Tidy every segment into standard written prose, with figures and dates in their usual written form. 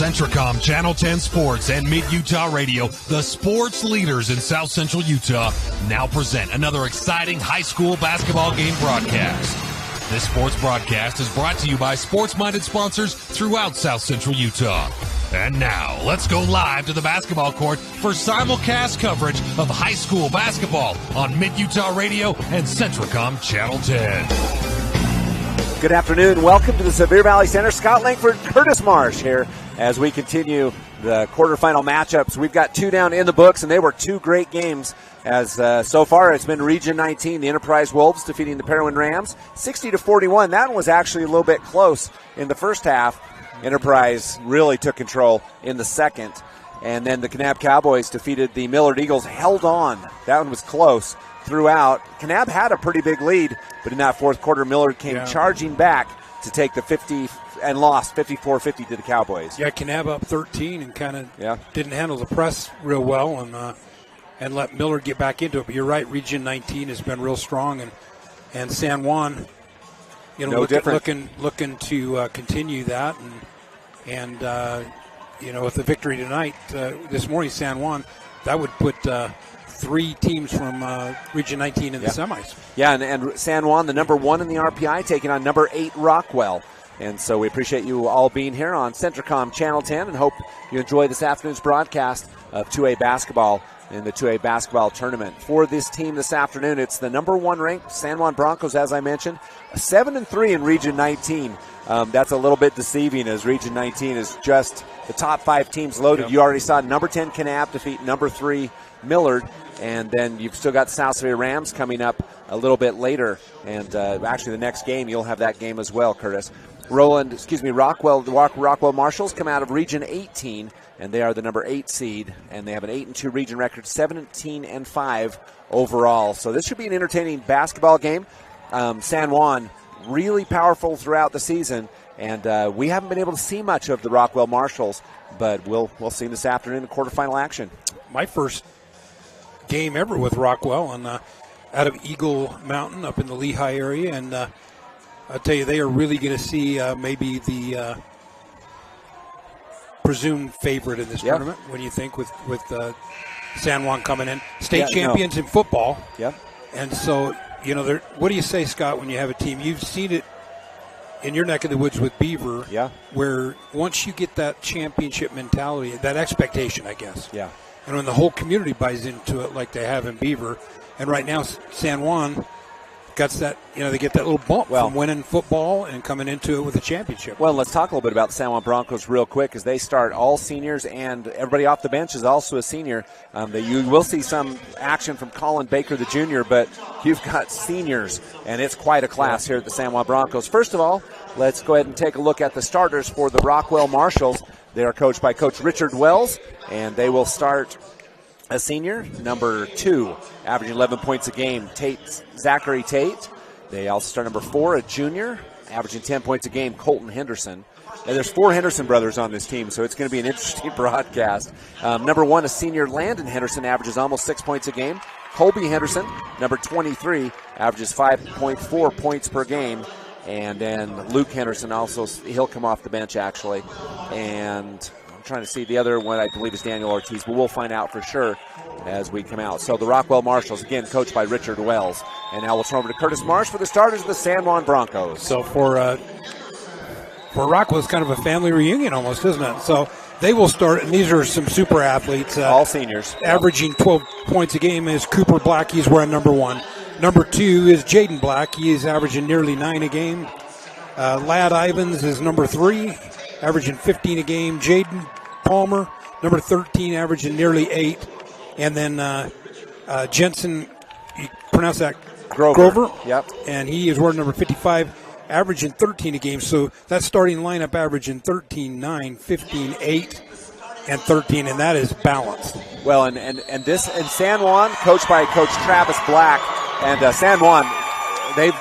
Centricom Channel 10 Sports and Mid-Utah Radio, the sports leaders in South Central Utah, now present another exciting high school basketball game broadcast. This sports broadcast is brought to you by sports-minded sponsors throughout South Central Utah. And now, let's go live to the basketball court for simulcast coverage of high school basketball on Mid-Utah Radio and Centricom Channel 10. Good afternoon. Welcome to the Sevier Valley Center. Scott Langford, Curtis Marsh here as we continue the quarterfinal matchups. We've got two down in the books, and they were two great games. As so far, it's been Region 19, the Enterprise Wolves defeating the Parowan Rams, 60-41. That one was actually a little bit close in the first half. Enterprise really took control in the second. And then the Kanab Cowboys defeated the Millard Eagles, held on. That one was close throughout. Kanab had a pretty big lead, but in that fourth quarter, Millard came charging back to take the 50 and lost 54-50 to the Cowboys. Yeah, Kanab up 13 and kind of didn't handle the press real well and let Millard get back into it. But you're right, Region 19 has been real strong, and San Juan, looking to continue that, and with the victory tonight, this morning, San Juan, that would put three teams from Region 19 in the semis. Yeah, and San Juan, the number one in the RPI, taking on number 8 Rockwell. And so we appreciate you all being here on Centricom Channel 10 and hope you enjoy this afternoon's broadcast of 2A basketball in the 2A basketball tournament. For this team this afternoon, it's the number one ranked San Juan Broncos, as I mentioned, 7-3 in Region 19. That's a little bit deceiving as Region 19 is just the top 5 teams loaded. Yep. You already saw number 10 Kanab defeat number 3 Millard. And then you've still got South Sevier Rams coming up a little bit later. And actually the next game, you'll have that game as well, Curtis. Rockwell Marshals come out of Region 18, and they are the number 8 seed. And they have an 8-2 region record, 17-5 overall. So this should be an entertaining basketball game. San Juan, really powerful throughout the season. And we haven't been able to see much of the Rockwell Marshals, but we'll see them this afternoon in quarterfinal action. My first game ever with Rockwell and out of Eagle Mountain up in the Lehigh area, and I'll tell you, they are really going to see maybe the presumed favorite in this tournament. What do you think with San Juan coming in? State champions in football. Yep. And so, what do you say, Scott, when you have a team? You've seen it in your neck of the woods with Beaver, where once you get that championship mentality, that expectation, I guess. Yeah. And when the whole community buys into it like they have in Beaver, and right now San Juan got that, they get that little bump from winning football and coming into it with a championship. Well, let's talk a little bit about the San Juan Broncos real quick as they start all seniors, and everybody off the bench is also a senior. You will see some action from Colin Baker, the junior, but you've got seniors, and it's quite a class here at the San Juan Broncos. First of all, let's go ahead and take a look at the starters for the Rockwell Marshals. They are coached by Coach Richard Wells, and they will start a senior, number 2, averaging 11 points a game, Zachary Tate. They also start number 4, a junior, averaging 10 points a game, Colton Henderson. And there's 4 Henderson brothers on this team, so it's going to be an interesting broadcast. Number 1, a senior, Landon Henderson, averages almost 6 points a game. Colby Henderson, number 23, averages 5.4 points per game. And then Luke Henderson also, he'll come off the bench actually. And I'm trying to see the other one, I believe is Daniel Ortiz, but we'll find out for sure as we come out. So the Rockwell Marshals, again, coached by Richard Wells. And now we'll turn over to Curtis Marsh for the starters of the San Juan Broncos. So for Rockwell, it's kind of a family reunion almost, isn't it? So they will start, and these are some super athletes. All seniors. Averaging 12 points a game is Cooper Black. He's wearing number 1. Number 2 is Jaden Black. He is averaging nearly 9 a game. Ladd Ivins is number 3, averaging 15 a game. Jaden Palmer, number 13, averaging nearly 8. And then Jensen, you pronounce that Grover? Yep. And he is wearing number 55, averaging 13 a game. So that starting lineup averaging 13, 9, 15, 8, and 13, and that is balanced. Well, and San Juan, coached by Coach Travis Black. And San Juan, they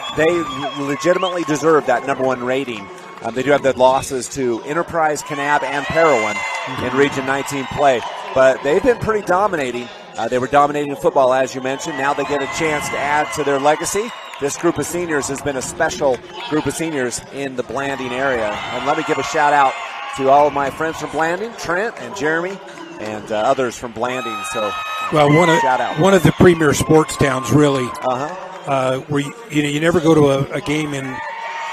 legitimately deserve that number 1 rating. They do have the losses to Enterprise, Kanab, and Parowan in Region 19 play. But they've been pretty dominating. They were dominating in football, as you mentioned. Now they get a chance to add to their legacy. This group of seniors has been a special group of seniors in the Blanding area. And let me give a shout-out to all of my friends from Blanding, Trent and Jeremy, and others from Blanding. So, well, shout out. One of the premier sports towns, really. Where you never go to a game in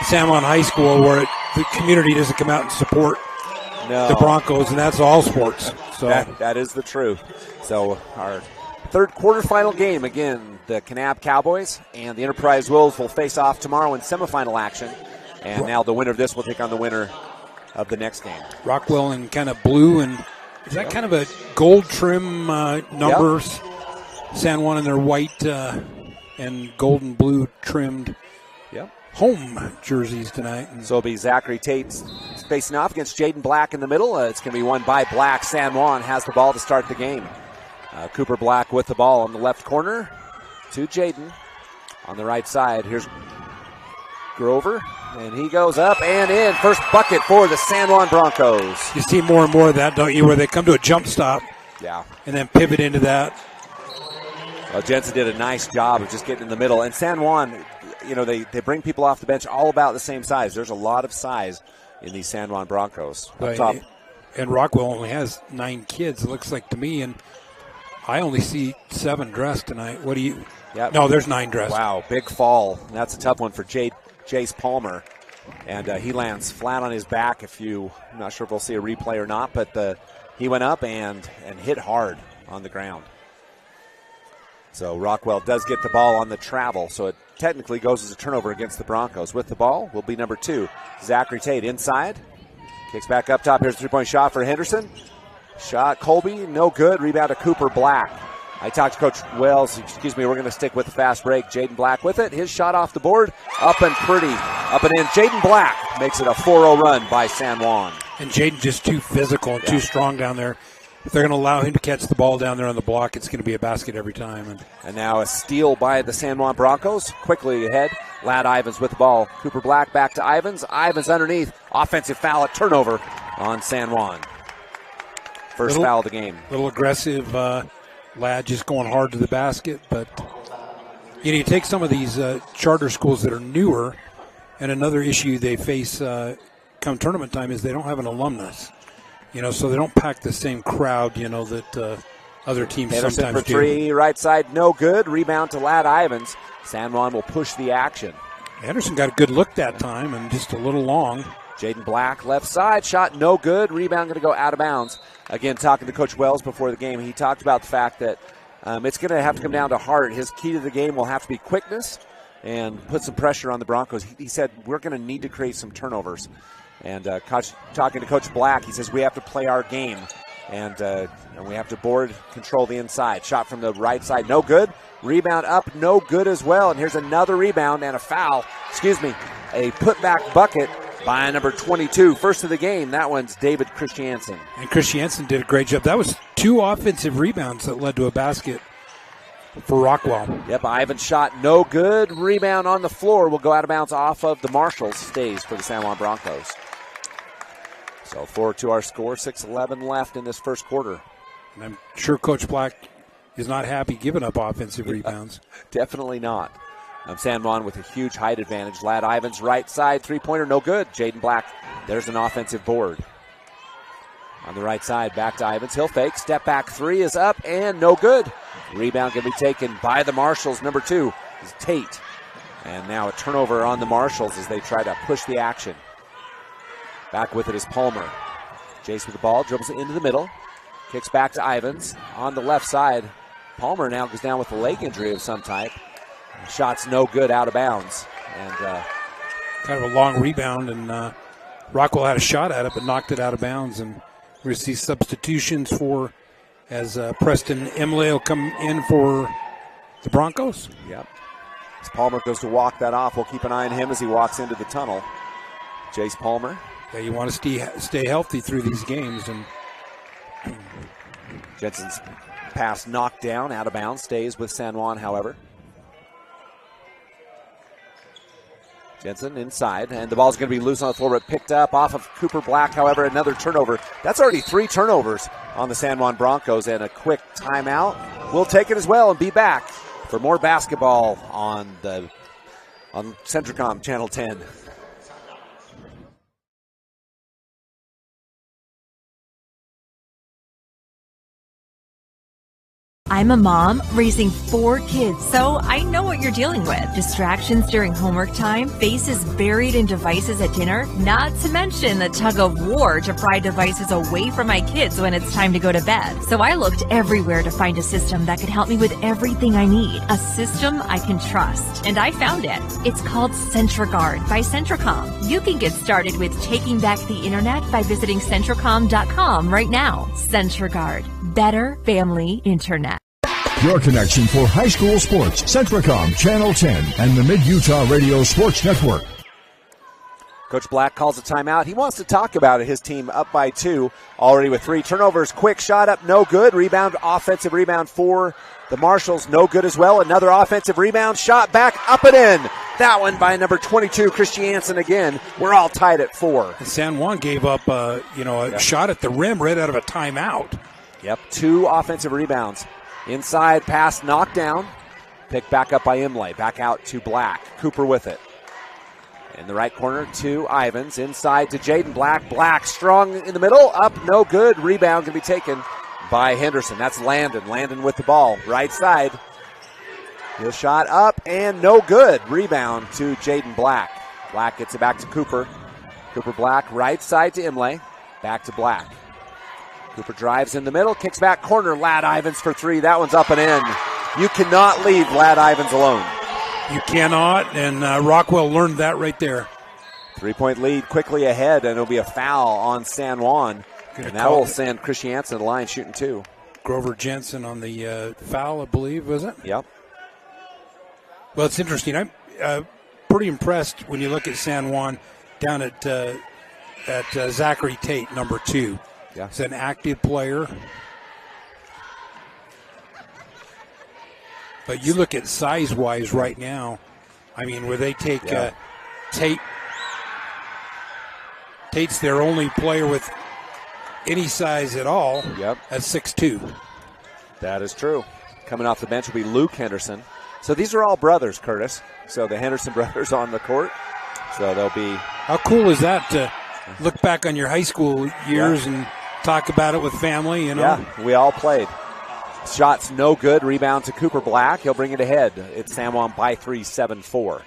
San Juan High School where the community doesn't come out and support the Broncos, and that's all sports. So that is the truth. So our third quarterfinal game, again, the Kanab Cowboys and the Enterprise Wolves will face off tomorrow in semifinal action. And now the winner of this will take on the winner of the next game. Rockwell in kind of blue, and is that kind of a gold trim numbers? Yep. San Juan in their white and gold and blue trimmed home jerseys tonight. And so it'll be Zachary Tate facing off against Jaden Black in the middle. It's going to be won by Black. San Juan has the ball to start the game. Cooper Black with the ball on the left corner to Jaden on the right side. Here's Grover, and he goes up and in. First bucket for the San Juan Broncos. You see more and more of that, don't you, where they come to a jump stop and then pivot into that. Well, Jensen did a nice job of just getting in the middle. And San Juan, they bring people off the bench all about the same size. There's a lot of size in these San Juan Broncos. Right. And Rockwell only has 9 kids, it looks like to me, and I only see 7 dressed tonight. What do you? Yep. No, there's 9 dressed. Wow, big fall. That's a tough one for Jace Palmer. And he lands flat on his back. I'm not sure if we'll see a replay or not, but he went up and hit hard on the ground. So Rockwell does get the ball on the travel, so it technically goes as a turnover against the Broncos. With the ball will be number 2, Zachary Tate inside. Kicks back up top. Here's a three-point shot for Henderson. Shot, Colby, no good. Rebound to Cooper Black. I talked to Coach Wells. We're going to stick with the fast break. Jaden Black with it. His shot off the board. Up and in. Jaden Black makes it a 4-0 run by San Juan. And Jaden just too physical and too strong down there. If they're going to allow him to catch the ball down there on the block, it's going to be a basket every time. And now a steal by the San Juan Broncos. Quickly ahead. Ladd Ivins with the ball. Cooper Black back to Ivins. Ivins underneath. Offensive foul at turnover on San Juan. First foul of the game. Little aggressive Ladd just going hard to the basket. But you take some of these charter schools that are newer, and another issue they face come tournament time is they don't have an alumnus. So they don't pack the same crowd, that other teams Anderson sometimes for 3, right side, no good. Rebound to Ladd Ivins. San Juan will push the action. Anderson got a good look that time and just a little long. Jaden Black, left side, shot no good. Rebound going to go out of bounds. Again, talking to Coach Wells before the game, he talked about the fact that it's going to have to come down to heart. His key to the game will have to be quickness and put some pressure on the Broncos. He said, we're going to need to create some turnovers. And talking to Coach Black, he says we have to play our game, and we have to board, control the inside. Shot from the right side, no good. Rebound up, no good as well. And here's another rebound and a foul. A putback bucket by number 22. First of the game, that one's David Christiansen. And Christiansen did a great job. That was 2 offensive rebounds that led to a basket for Rockwell. Yep, Ivan's shot no good. Rebound on the floor will go out of bounds off of the Marshals. Stays for the San Juan Broncos. So 4 to our score, 6:11 left in this first quarter. And I'm sure Coach Black is not happy giving up offensive rebounds. Definitely not. San Juan with a huge height advantage. Ladd Ivins right side, three-pointer, no good. Jaden Black, there's an offensive board. On the right side, back to Ivins. He'll fake. Step back 3 is up and no good. Rebound can be taken by the Marshals. Number 2 is Tate. And now a turnover on the Marshals as they try to push the action. Back with it is Palmer. Jace with the ball, dribbles it into the middle. Kicks back to Ivins. On the left side, Palmer now goes down with a leg injury of some type. Shot's no good, out of bounds. And kind of a long rebound, and Rockwell had a shot at it but knocked it out of bounds. And we're going to see substitutions as Preston Emily will come in for the Broncos. Yep. As Palmer goes to walk that off, we'll keep an eye on him as he walks into the tunnel. Jace Palmer. Yeah, you want to stay healthy through these games. And Jensen's pass knocked down, out of bounds, stays with San Juan, however. Jensen inside, and the ball's going to be loose on the floor, but picked up off of Cooper Black. However, another turnover. That's already 3 turnovers on the San Juan Broncos, and a quick timeout. We'll take it as well and be back for more basketball on Centricom Channel 10. I'm a mom raising 4 kids, so I know what you're dealing with. Distractions during homework time, faces buried in devices at dinner, not to mention the tug of war to pry devices away from my kids when it's time to go to bed. So I looked everywhere to find a system that could help me with everything I need. A system I can trust. And I found it. It's called CentraGuard by Centracom. You can get started with taking back the internet by visiting Centracom.com right now. CentraGuard. Better family internet. Your connection for high school sports. Centracom Channel 10 and the Mid-Utah Radio Sports Network. Coach Black calls a timeout. He wants to talk about it. His team up by 2, already with 3 turnovers. Quick shot up, no good. Rebound, offensive rebound for the Marshals, no good as well. Another offensive rebound, shot back, up and in. That one by number 22, Christiansen again. We're all tied at 4. And San Juan gave up, a shot at the rim right out of a timeout. Yep, 2 offensive rebounds. Inside pass knocked down. Picked back up by Imlay. Back out to Black. Cooper with it. In the right corner to Ivins. Inside to Jaden Black. Black strong in the middle. Up, no good. Rebound can be taken by Henderson. That's Landon. Landon with the ball. Right side. His shot up and no good. Rebound to Jaden Black. Black gets it back to Cooper. Cooper Black. Right side to Imlay. Back to Black. Cooper drives in the middle, kicks back corner. Ladd Ivins for 3. That one's up and in. You cannot leave Ladd Ivins alone. You cannot, and Rockwell learned that right there. 3-point lead quickly ahead, and it'll be a foul on San Juan. And that will send Christiansen to the line shooting 2. Grover Jensen on the foul, I believe, was it? Yep. Well, it's interesting. I'm pretty impressed when you look at San Juan down at Zachary Tate, number 2. Yeah. He's an active player. But you look at size-wise right now, I mean, where they take Tate. Tate's their only player with any size at all. Yep. At 6'2". That is true. Coming off the bench will be Luke Henderson. So these are all brothers, Curtis. So the Henderson brothers on the court. So they'll be... How cool is that to look back on your high school years and talk about it with family, you know? Yeah, we all played. Shots no good. Rebound to Cooper Black. He'll bring it ahead. It's San Juan by 3, 7-4.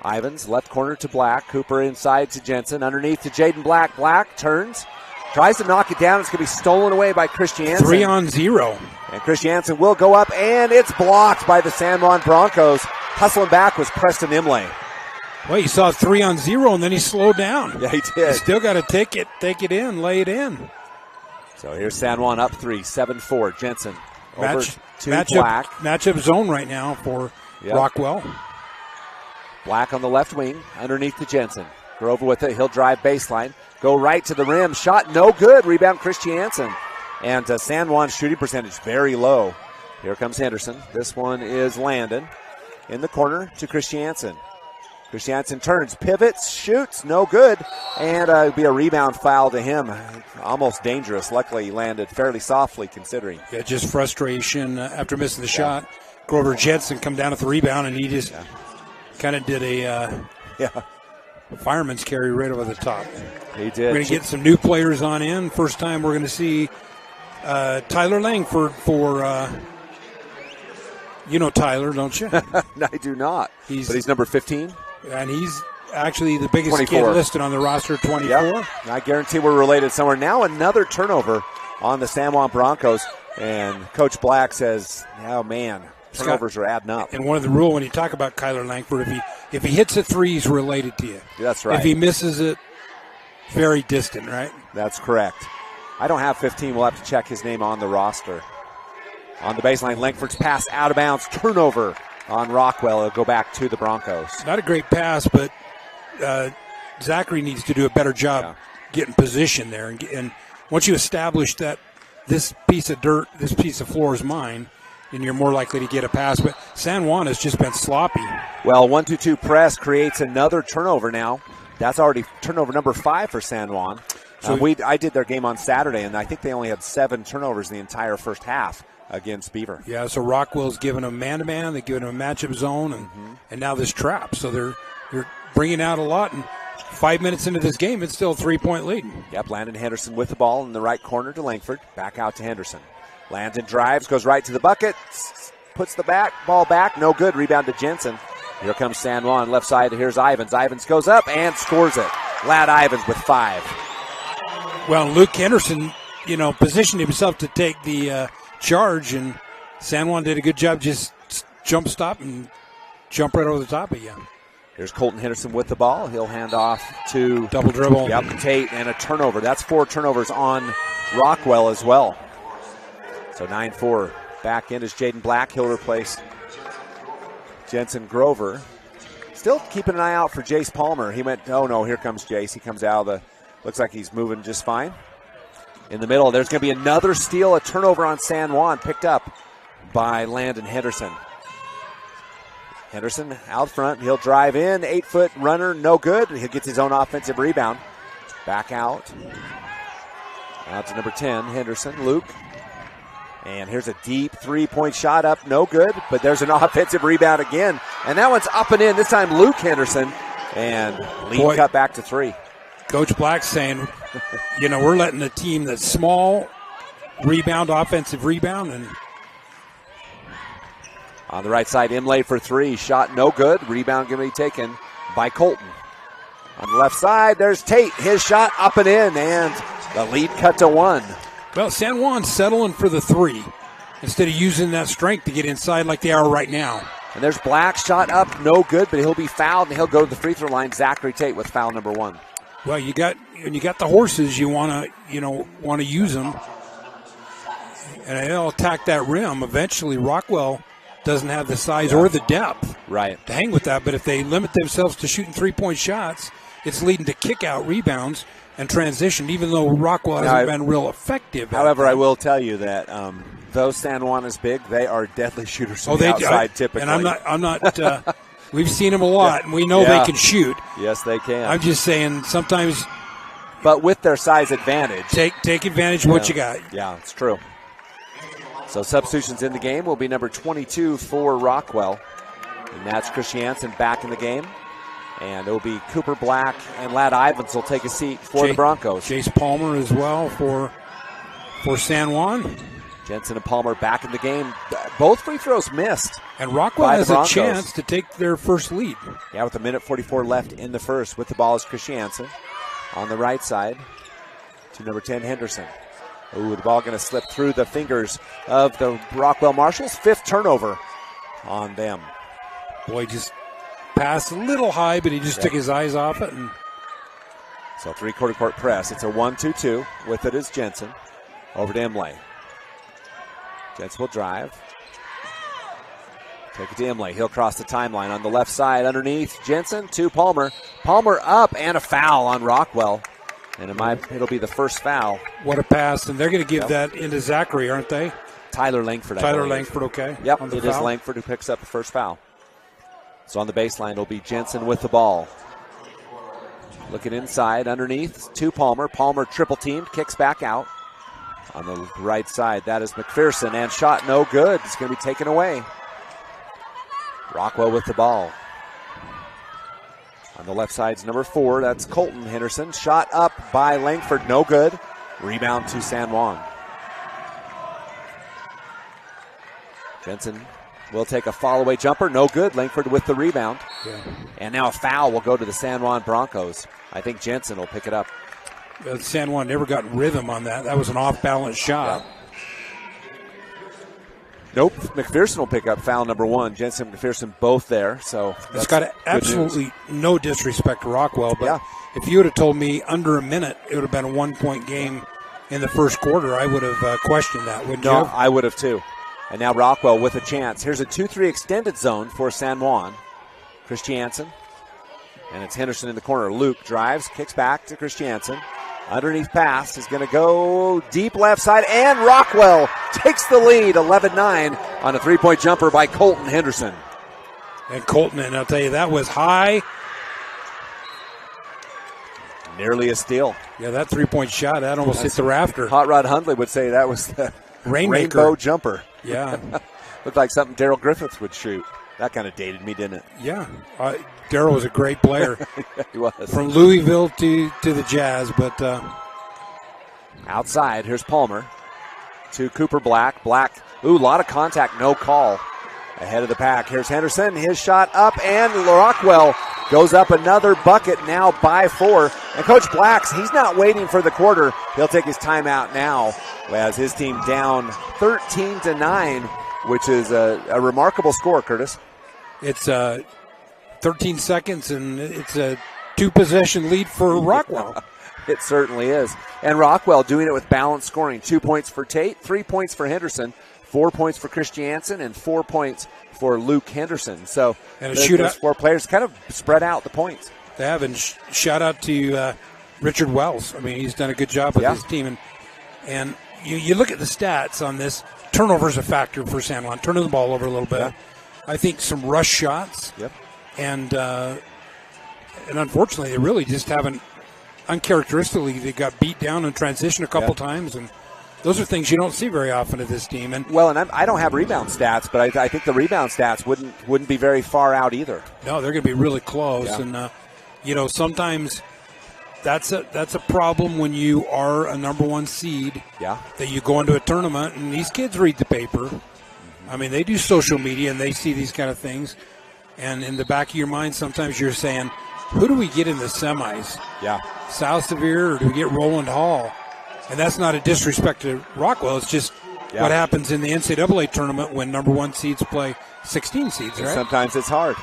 Ivins, left corner to Black. Cooper inside to Jensen. Underneath to Jaden Black. Black turns. Tries to knock it down. It's going to be stolen away by Christiansen. 3-on-0. And Christiansen will go up, and it's blocked by the San Juan Broncos. Hustling back was Preston Imlay. Well, you saw 3-on-0, and then he slowed down. Yeah, he did. Still got to take it in, lay it in. So here's San Juan up 3, 7-4. Jensen over to matchup, Black. Matchup zone right now for Rockwell. Black on the left wing, underneath to Jensen. Grover with it. He'll drive baseline. Go right to the rim. Shot no good. Rebound Christiansen. And San Juan's shooting percentage very low. Here comes Henderson. This one is Landon. In the corner to Christiansen. Christiansen turns, pivots, shoots, no good. And it'll be a rebound foul to him. Almost dangerous. Luckily, he landed fairly softly considering. Yeah, just frustration after missing the shot. Grover Jensen come down at the rebound, and he just kind of did a fireman's carry right over the top. He did. We're going to get some new players on in. First time we're going to see Tyler Langford for you know Tyler, don't you? I do not. But he's number 15. And he's actually the biggest 24. kid listed on the roster, 24. Yep. I guarantee we're related somewhere. Now another turnover on the San Juan Broncos. And Coach Black says, oh, man, turnovers are adding up. And one of the rules when you talk about Kyler Langford, if he hits a 3, he's related to you. That's right. If he misses it, very distant, right? That's correct. I don't have 15. We'll have to check his name on the roster. On the baseline, Langford's pass out of bounds. Turnover on Rockwell. It'll go back to the Broncos. Not a great pass, but Zachary needs to do a better job getting position there. And once you establish that this piece of dirt, this piece of floor is mine, then you're more likely to get a pass. But San Juan has just been sloppy. Well, 1-2-2 press creates another turnover now. That's already turnover number 5 for San Juan. So I did their game on Saturday, and I think they only had 7 turnovers in the entire first half against Beaver. Yeah, so Rockwell's given them man-to-man. They've given them a matchup zone, and now this trap. So they're bringing out a lot. And 5 minutes into this game, it's still a 3-point lead. Yep, Landon Henderson with the ball in the right corner to Langford. Back out to Henderson. Landon drives, goes right to the bucket, puts the ball back, no good. Rebound to Jensen. Here comes San Juan, left side. Here's Ivins. Ivins goes up and scores it. Lad Ivins with 5. Well, Luke Henderson, positioned himself to take the charge, and San Juan did a good job just jump stop and jump right over the top of you. Here's Colton Henderson with the ball. He'll hand off to double dribble. Yep, Tate, and a turnover. That's 4 turnovers on Rockwell as well. So 9-4. Back in is Jaden Black. He'll replace Jensen Grover. Still keeping an eye out for Jace Palmer. He went, oh no, here comes Jace. He comes out of the, looks like he's moving just fine. In the middle, there's going to be another steal, a turnover on San Juan, picked up by Landon Henderson. Henderson out front. He'll drive in. 8-foot runner, no good. He gets his own offensive rebound. Back out. Out to number 10, Henderson, Luke. And here's a deep three-point shot up, no good. But there's an offensive rebound again. And that one's up and in. This time Luke Henderson. And lead cut back to 3. Coach Black's saying, we're letting a team that's small rebound, offensive rebound, and on the right side, Imlay for 3. Shot no good. Rebound going to be taken by Colton. On the left side, there's Tate. His shot up and in, and the lead cut to 1. Well, San Juan's settling for the 3 instead of using that strength to get inside like they are right now. And there's Black. Shot up, no good, but he'll be fouled, and he'll go to the free throw line. Zachary Tate with foul number 1. Well, when you got the horses, you want to use them, and they'll attack that rim. Eventually, Rockwell doesn't have the size or the depth to hang with that. But if they limit themselves to shooting 3-point shots, it's leading to kick-out rebounds and transition, even though Rockwell hasn't been real effective. However, I will tell you that though San Juan is big, they are deadly shooters from the outside typically. And I'm not we've seen them a lot, and we know they can shoot. Yes, they can. I'm just saying sometimes. But with their size advantage. Take advantage of what you got. Yeah, it's true. So substitutions in the game will be number 22 for Rockwell. And that's Christiansen back in the game. And it will be Cooper Black and Lad Ivins will take a seat for the Broncos. Jace Palmer as well for San Juan. Jensen and Palmer back in the game. Both free throws missed. And Rockwell has a chance to take their first lead. Yeah, with 1:44 left in the first. With the ball is Christiansen on the right side to number 10, Henderson. Ooh, the ball going to slip through the fingers of the Rockwell Marshals. 5th turnover on them. Boy, just passed a little high, but he just took his eyes off it. And so 3-quarter court press. It's a 1-2-2. With it is Jensen. Over to Imlay. Jensen will drive. Take it to Imlay. He'll cross the timeline on the left side underneath. Jensen to Palmer. Palmer up and a foul on Rockwell. And it'll be the first foul. What a pass. And they're going to give that into Zachary, aren't they? Tyler Langford, Langford, okay. Yep, it is Langford who picks up the first foul. So on the baseline, it'll be Jensen with the ball. Looking inside, underneath, to Palmer. Palmer triple-teamed, kicks back out. On the right side, that is McPherson, and shot no good. It's going to be taken away. Rockwell with the ball. On the left side's number 4, that's Colton Henderson. Shot up by Langford, no good. Rebound to San Juan. Jensen will take a fall-away jumper, no good. Langford with the rebound. Yeah. And now a foul will go to the San Juan Broncos. I think Jensen will pick it up. San Juan never got rhythm on that. That was an off-balance shot. Yeah. Nope. McPherson will pick up foul number 1. Jensen and McPherson both there. So it's got absolutely no disrespect to Rockwell, but if you would have told me under a minute it would have been a 1-point game in the first quarter, I would have questioned that, wouldn't you? I would have too. And now Rockwell with a chance. Here's a 2-3 extended zone for San Juan. Christiansen. And it's Henderson in the corner. Luke drives, kicks back to Christiansen. Underneath pass is going to go deep left side, and Rockwell takes the lead, 11-9 on a 3-point jumper by Colton Henderson. And Colton, and I'll tell you, that was high. Nearly a steal. Yeah, that 3-point shot, that almost hit the rafter. Hot Rod Hundley would say that was the rainbow jumper. Yeah. Looked like something Darrell Griffith would shoot. That kind of dated me, didn't it? Yeah. Darrell was a great player. He was. From Louisville to the Jazz, but outside, here's Palmer. to Cooper Black. Black, a lot of contact, no call. Ahead of the pack. Here's Henderson. His shot up, and Rockwell goes up another bucket now by 4. And Coach Black's, he's not waiting for the quarter. He'll take his timeout now as his team down 13-9, which is a remarkable score, Curtis. It's 13 seconds, and it's a 2-possession lead for Rockwell. It certainly is. And Rockwell doing it with balanced scoring. 2 points for Tate, 3 points for Henderson, 4 points for Christiansen, and 4 points for Luke Henderson. So and those 4 players kind of spread out the points. They have, and shout out to Richard Wells. I mean, he's done a good job with his team. And you look at the stats on this. Turnovers a factor for San Juan, turning the ball over a little bit. Yeah. I think some rush shots. Yep. And unfortunately, they really just haven't, uncharacteristically, they got beat down in transition a couple times, and those are things you don't see very often at this team. And I don't have rebound stats, but I think the rebound stats wouldn't be very far out either. No, they're going to be really close. Yeah. And sometimes that's a problem when you are a number 1 seed. Yeah. That you go into a tournament, and these kids read the paper. Mm-hmm. I mean, they do social media, and they see these kind of things. And in the back of your mind, sometimes you're saying, who do we get in the semis? Yeah. South Sevier, or do we get Roland Hall? And that's not a disrespect to Rockwell. It's just what happens in the NCAA tournament when number 1 seeds play 16 seeds, right? Sometimes it's hard.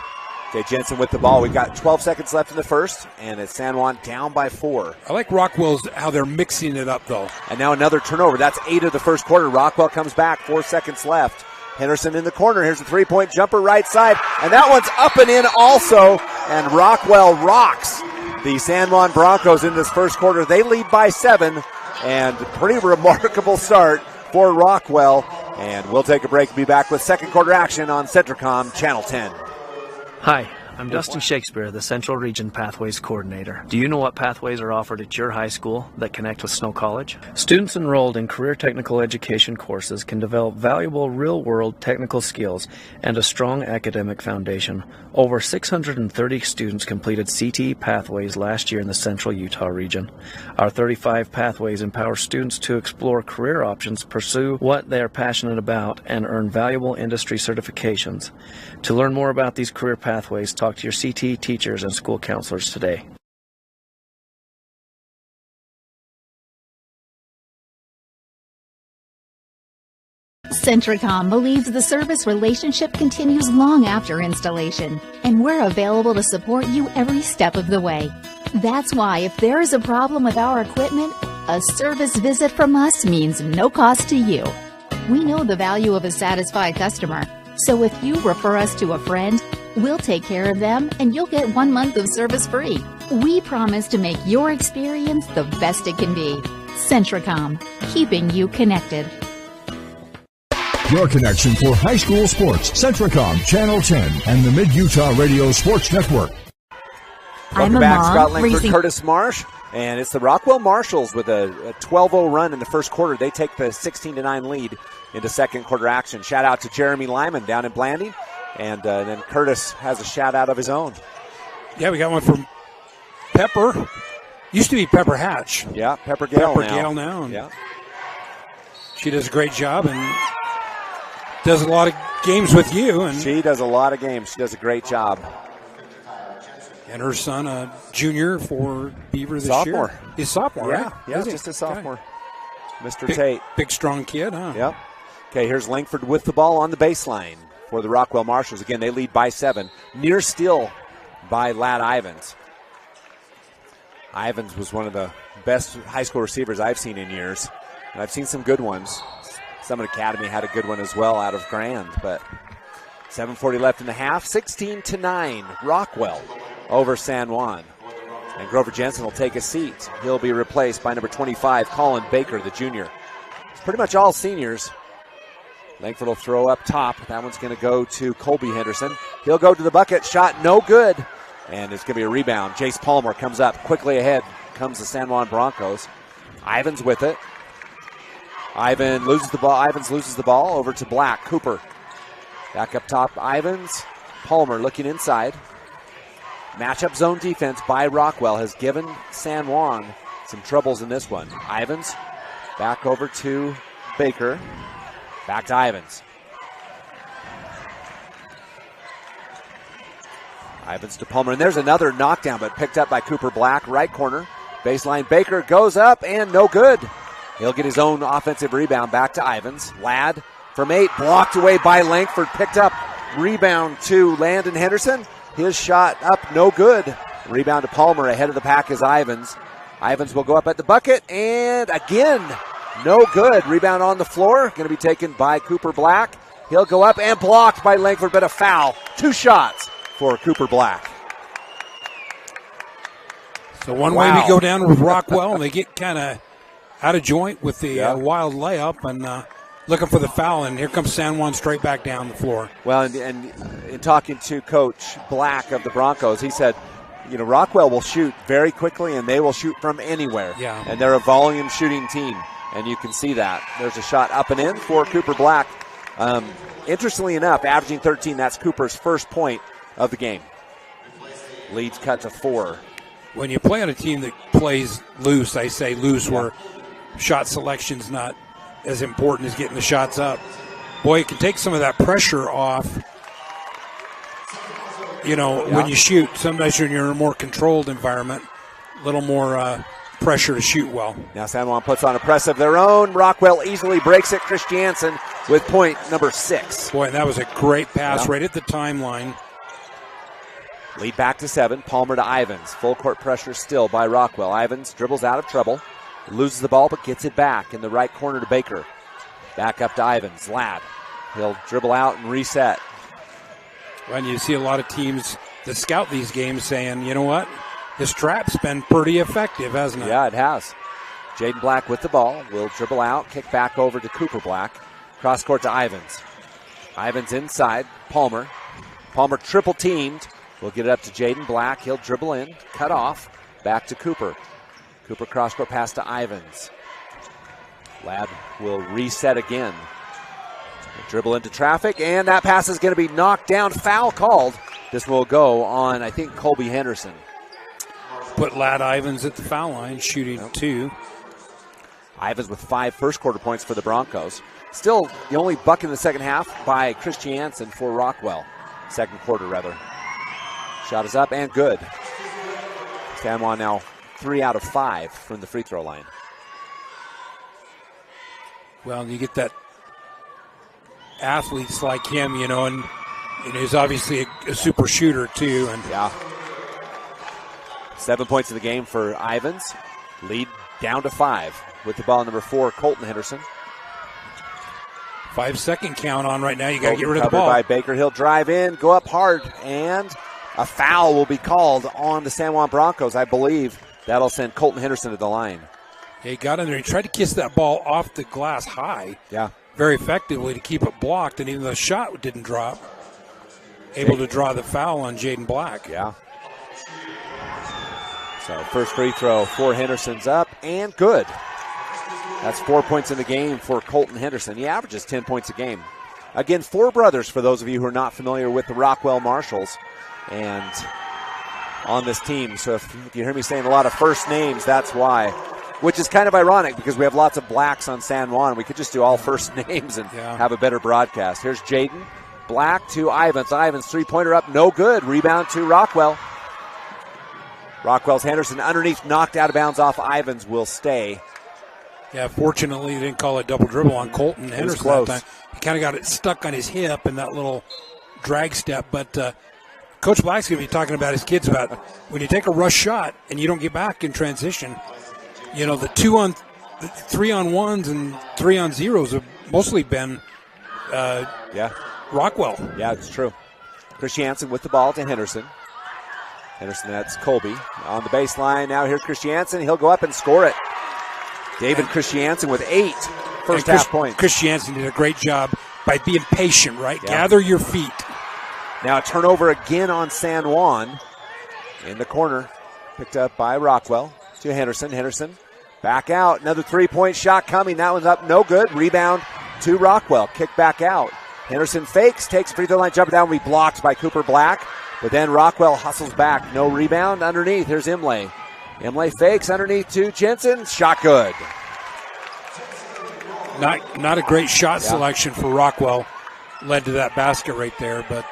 Okay, Jensen with the ball. We've got 12 seconds left in the first, and it's San Juan down by 4. I like Rockwell's, how they're mixing it up, though. And now another turnover. That's 8 of the first quarter. Rockwell comes back, 4 seconds left. Henderson in the corner. Here's a 3-point jumper right side, and that one's up and in also, and Rockwell rocks the San Juan Broncos in this first quarter. They lead by 7. And pretty remarkable start for Rockwell. And we'll take a break and be back with second quarter action on Centricom Channel 10. Hi, I'm Dustin Shakespeare, the Central Region Pathways Coordinator. Do you know what pathways are offered at your high school that connect with Snow College? Students enrolled in career technical education courses can develop valuable real-world technical skills and a strong academic foundation. Over 630 students completed CTE pathways last year in the Central Utah region. Our 35 pathways empower students to explore career options, pursue what they are passionate about, and earn valuable industry certifications. To learn more about these career pathways, talk to your CTE teachers and school counselors today. Centricom believes the service relationship continues long after installation, and we're available to support you every step of the way. That's why if there is a problem with our equipment, a service visit from us means no cost to you. We know the value of a satisfied customer, so if you refer us to a friend, we'll take care of them and you'll get 1 month of service free. We promise to make your experience the best it can be. Centricom, keeping you connected. Your connection for high school sports. Centricom Channel 10 and the Mid-Utah Radio Sports Network. Welcome back, Scott Langford, Curtis Marsh. And it's the Rockwell Marshals with a 12-0 run in the first quarter. They take the 16-9 lead into second quarter action. Shout out to Jeremy Lyman down in Blanding. And then Curtis has a shout out of his own. Yeah, we got one from Pepper. Used to be Pepper Hatch. Yeah, Pepper Gale now. Yeah. She does a great job and does a lot of games with you. And she does a lot of games. She does a great job. And her son, a junior for Beaver this sophomore. Year. He's sophomore, right? Yeah, just a sophomore. Mr. Tate. Big, strong kid, huh? Yep. Okay, here's Langford with the ball on the baseline for the Rockwell Marshals. Again, they lead by 7. Near steal by Lad Ivins. Ivins was one of the best high school receivers I've seen in years. And I've seen some good ones. Summit Academy had a good one as well out of Grand. But 7:40 left in the half. 16-9, Rockwell over San Juan. And Grover Jensen will take a seat. He'll be replaced by number 25, Colin Baker, the junior. It's pretty much all seniors. Langford will throw up top. That one's going to go to Colby Henderson. He'll go to the bucket. Shot no good. And it's going to be a rebound. Jace Palmer comes up. Quickly ahead comes the San Juan Broncos. Ivins with it. Ivins loses the ball over to Black. Cooper. Back up top, Ivins. Palmer looking inside. Matchup zone defense by Rockwell has given San Juan some troubles in this one. Ivins back over to Baker. Back to Ivins. Ivins to Palmer, and there's another knockdown, but picked up by Cooper Black, right corner. Baseline, Baker goes up, and no good. He'll get his own offensive rebound. Back to Ivins. Ladd from 8, blocked away by Langford, picked up. Rebound to Landon Henderson. His shot up, no good. Rebound to Palmer, ahead of the pack is Ivins. Ivins will go up at the bucket, and again, no good. Rebound on the floor, going to be taken by Cooper Black. He'll go up and blocked by Langford, but a foul. 2 shots for Cooper Black. So one way we go down with Rockwell, and they get kind of out of joint with the wild layup and looking for the foul, and here comes San Juan straight back down the floor. Well, and in talking to Coach Black of the Broncos, he said, you know, Rockwell will shoot very quickly, and they will shoot from anywhere. Yeah. And they're a volume shooting team, and you can see that. There's a shot up and in for Cooper Black. Interestingly enough, averaging 13, that's Cooper's first point of the game. Leads cut to 4. When you play on a team that plays loose, I say loose, where shot selection's not as important as getting the shots up, boy, it can take some of that pressure off. You know, when you shoot, sometimes when you're in a more controlled environment, a little more pressure to shoot well. Now San Juan puts on a press of their own. Rockwell easily breaks it. Christiansen with point number 6. Boy, that was a great pass right at the timeline. Lead back to 7. Palmer to Ivins. Full court pressure still by Rockwell. Ivins dribbles out of trouble. Loses the ball but gets it back in the right corner to Baker. Back up to Ivins. Ladd. He'll dribble out and reset. Well, and you see a lot of teams that scout these games saying, you know what, this trap's been pretty effective, hasn't it? Yeah, it has. Jaden Black with the ball. Will dribble out. Kick back over to Cooper Black. Cross court to Ivins. Ivins inside. Palmer. Palmer triple teamed. We'll get it up to Jaden Black. He'll dribble in. Cut off. Back to Cooper. Cooper cross court pass to Ivins. Ladd will reset again. Dribble into traffic, and that pass is going to be knocked down. Foul called. This will go on, I think, Colby Henderson. Put Ladd Ivins at the foul line, shooting 2. Ivins with 5 first quarter points for the Broncos. Still the only bucket in the second half by Christiansen for Rockwell. Second quarter, rather. Shot is up and good. San Juan now 3 out of 5 from the free throw line. Well, you get that athletes like him, you know, and he's obviously a super shooter too. And 7 points in the game for Ivins. Lead down to 5 with the ball number 4, Colton Henderson. 5-second count on right now. You got to get rid of the ball. By Baker. He'll drive in, go up hard, and a foul will be called on the San Juan Broncos. I believe that'll send Colton Henderson to the line. He got in there. He tried to kiss that ball off the glass high. Yeah. Very effectively to keep it blocked, and even though the shot didn't drop, able to draw the foul on Jaden Black. Yeah. So first free throw for Henderson's up and good. That's 4 points in the game for Colton Henderson. He averages 10 points a game. Again, 4 brothers for those of you who are not familiar with the Rockwell Marshals and on this team. So if you hear me saying a lot of first names, that's why. Which is kind of ironic because we have lots of blacks on San Juan. We could just do all first names and have a better broadcast. Here's Jaden Black to Ivins. Ivins three-pointer up, no good. Rebound to Rockwell. Rockwell's Henderson underneath, knocked out of bounds off Ivins, will stay. Yeah, fortunately they didn't call a double dribble on Colton Henderson that time. He kind of got it stuck on his hip in that little drag step. But Coach Black's going to be talking about his kids about when you take a rush shot and you don't get back in transition, you know, the 3-on-1s and 3-on-0s have mostly been Rockwell. Yeah, it's true. Christiansen with the ball to Henderson. Henderson, that's Colby. On the baseline, now here's Christiansen. He'll go up and score it. David Christiansen with 8 first half points. Christiansen did a great job by being patient, right? Yeah. Gather your feet. Now a turnover again on San Juan. In the corner, picked up by Rockwell to Henderson. Henderson back out. Another three-point shot coming. That one's up, no good. Rebound to Rockwell. Kick back out. Henderson fakes, takes free throw line jumper down. Will be blocked by Cooper Black. But then Rockwell hustles back. No rebound. Underneath, here's Imlay. Imlay fakes underneath to Jensen. Shot good. Not a great shot selection for Rockwell. Led to that basket right there, but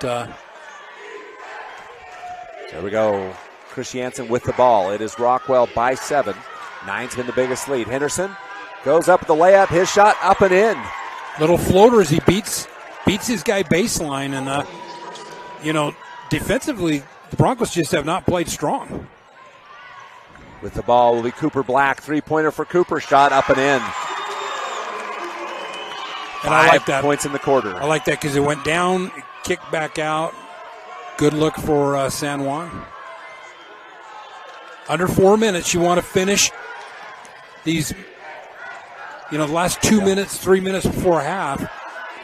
there we go. Christiansen with the ball. It is Rockwell by 7. 9's been the biggest lead. Henderson goes up with the layup. His shot up and in. Little floater as he beats his guy baseline, and defensively the Broncos just have not played strong. With the ball will be Cooper Black. 3-pointer for Cooper. Shot up and in. And I like that. 5 points in the quarter. I like that because it went down, kicked back out. Good look for San Juan. Under 4 minutes, you want to finish these, the last 2 minutes, 3 minutes before half.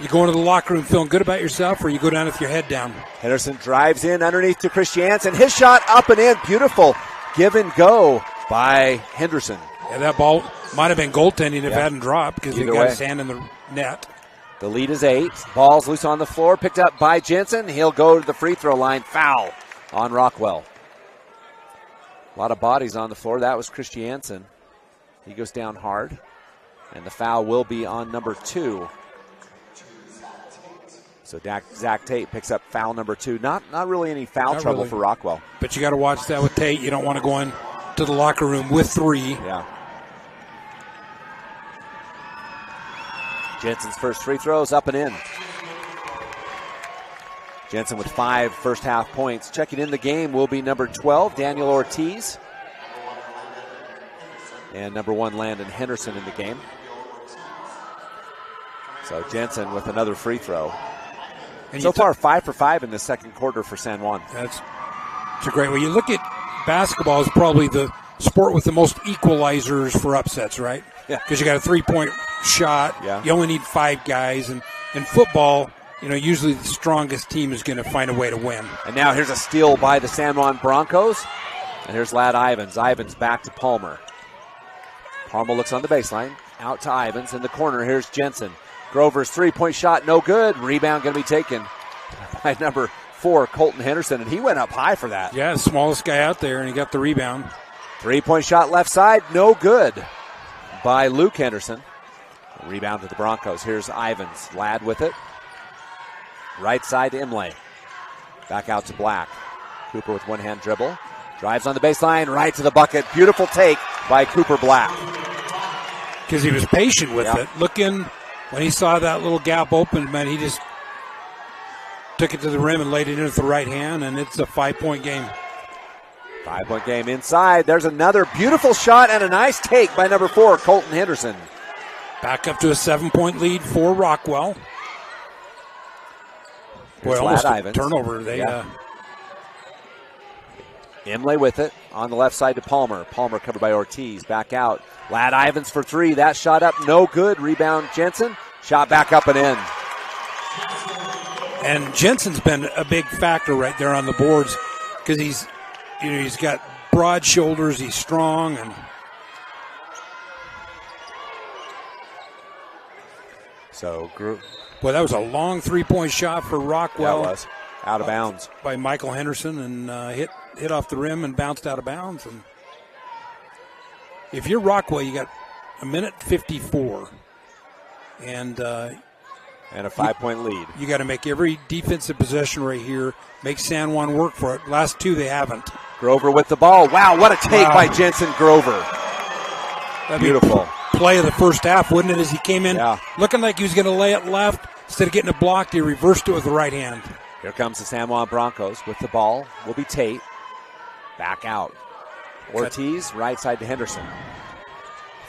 You go into the locker room feeling good about yourself, or you go down with your head down. Henderson drives in underneath to Christiansen. His shot up and in. Beautiful give and go by Henderson. Yeah, that ball might have been goaltending if it hadn't dropped because he got his hand in the net. The lead is 8. Ball's loose on the floor. Picked up by Jensen. He'll go to the free throw line. Foul on Rockwell. A lot of bodies on the floor. That was Christiansen. He goes down hard. And the foul will be on number 2. So Zach Tate picks up foul number 2. Not really any foul trouble for Rockwell. But you got to watch that with Tate. You don't want to go in to the locker room with 3. Yeah. Jensen's first free throws up and in. Jensen with 5 first half points. Checking in the game will be number 12, Daniel Ortiz. And number 1, Landon Henderson in the game. So Jensen with another free throw. And so far, 5 for 5 in the second quarter for San Juan. It's a great way. You look at basketball is probably the sport with the most equalizers for upsets, right? Yeah. Because you got a 3-point shot. Yeah. You only need 5 guys. And in football, usually the strongest team is going to find a way to win. And now here's a steal by the San Juan Broncos. And here's Lad Ivins. Ivins back to Palmer. Palmer looks on the baseline. Out to Ivins. In the corner, here's Jensen. Grover's 3-point shot, no good. Rebound going to be taken by number 4, Colton Henderson. And he went up high for that. Yeah, the smallest guy out there, and he got the rebound. 3-point shot left side, no good by Luke Henderson. Rebound to the Broncos. Here's Ivins. Ladd with it. Right side to Imlay. Back out to Black. Cooper with one-hand dribble. Drives on the baseline, right to the bucket. Beautiful take by Cooper Black. Because he was patient with it. Looking, when he saw that little gap open, man, he just took it to the rim and laid it in with the right hand, and it's a 5-point game. 5-point game inside. There's another beautiful shot and a nice take by number 4, Colton Henderson. Back up to a 7-point lead for Rockwell. Boy, almost a turnover. Imlay with it on the left side to Palmer. Palmer covered by Ortiz. Back out. Lad Ivins for 3. That shot up, no good. Rebound Jensen. Shot back up and in. And Jensen's been a big factor right there on the boards because he's got broad shoulders. He's strong and. Boy, that was a long 3-point shot for Rockwell. Yeah, it was. Out of bounds. By Michael Henderson and hit off the rim and bounced out of bounds. And if you're Rockwell, you got a minute 54. And a 5-point lead. You got to make every defensive possession right here. Make San Juan work for it. Last 2 they haven't. Grover with the ball. Wow, what a take by Jensen Grover. That'd beautiful. Play of the first half, wouldn't it, as he came in looking like he was going to lay it left. Instead of getting it blocked, he reversed it with the right hand. Here comes the San Juan Broncos with the ball. Will be Tate. Back out. Ortiz, right side to Henderson.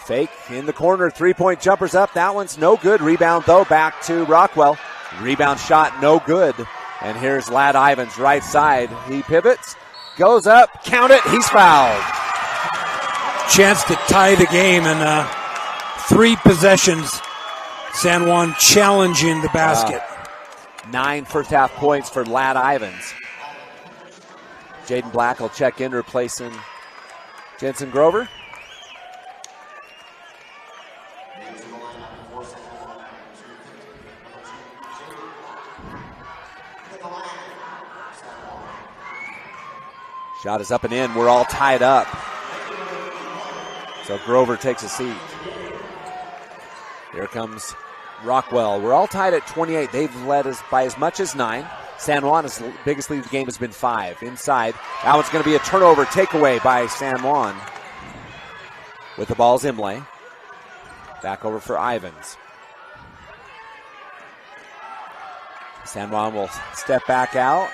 Fake in the corner. 3-point jumpers up. That one's no good. Rebound, though, back to Rockwell. Rebound shot, no good. And here's Lad Ivins, right side. He pivots, goes up, count it. He's fouled. Chance to tie the game, and 3 possessions. San Juan challenging the basket. 9 first half points for Lad Ivins. Jaden Black will check in, replacing Jensen Grover. Shot is up and in. We're all tied up. So Grover takes a seat. Here comes Rockwell. We're all tied at 28. They've led us by as much as 9. San Juan's biggest lead of the game has been 5. Inside. That one's going to be a turnover takeaway by San Juan. With the ball's Imlay. Back over for Ivins. San Juan will step back out,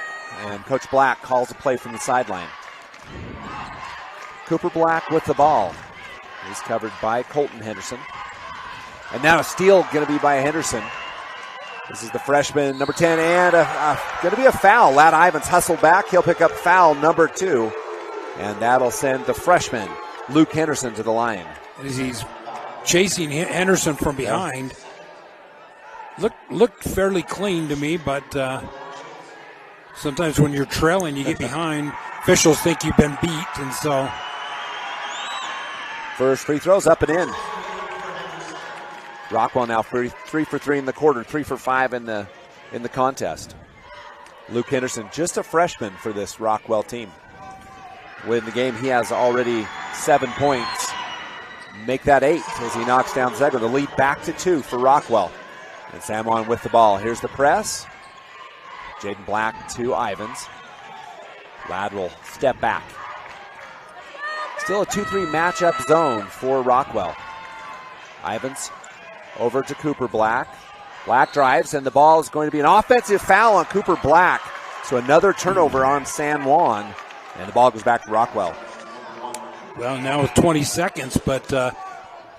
and Coach Black calls a play from the sideline. Cooper Black with the ball. He's covered by Colton Henderson. And now a steal going to be by Henderson. This is the freshman, number 10, and going to be a foul. Lad Ivins hustled back. He'll pick up foul number 2, and that'll send the freshman, Luke Henderson, to the line. As he's chasing Henderson from behind, looked fairly clean to me, but sometimes when you're trailing, you get behind. Officials think you've been beat, and so. First free throw's up and in. Rockwell now 3 for 3 in the quarter, 3 for 5 in the contest. Luke Henderson, just a freshman for this Rockwell team. Win the game, he has already 7 points. Make that 8 as he knocks down Zegler. The lead back to 2 for Rockwell. And San Juan with the ball. Here's the press. Jaden Black to Ivins. Ladd will step back. Still a 2-3 matchup zone for Rockwell. Ivins over to Cooper Black. Black drives, and the ball is going to be an offensive foul on Cooper Black. So another turnover on San Juan, and the ball goes back to Rockwell. Well, now with 20 seconds, but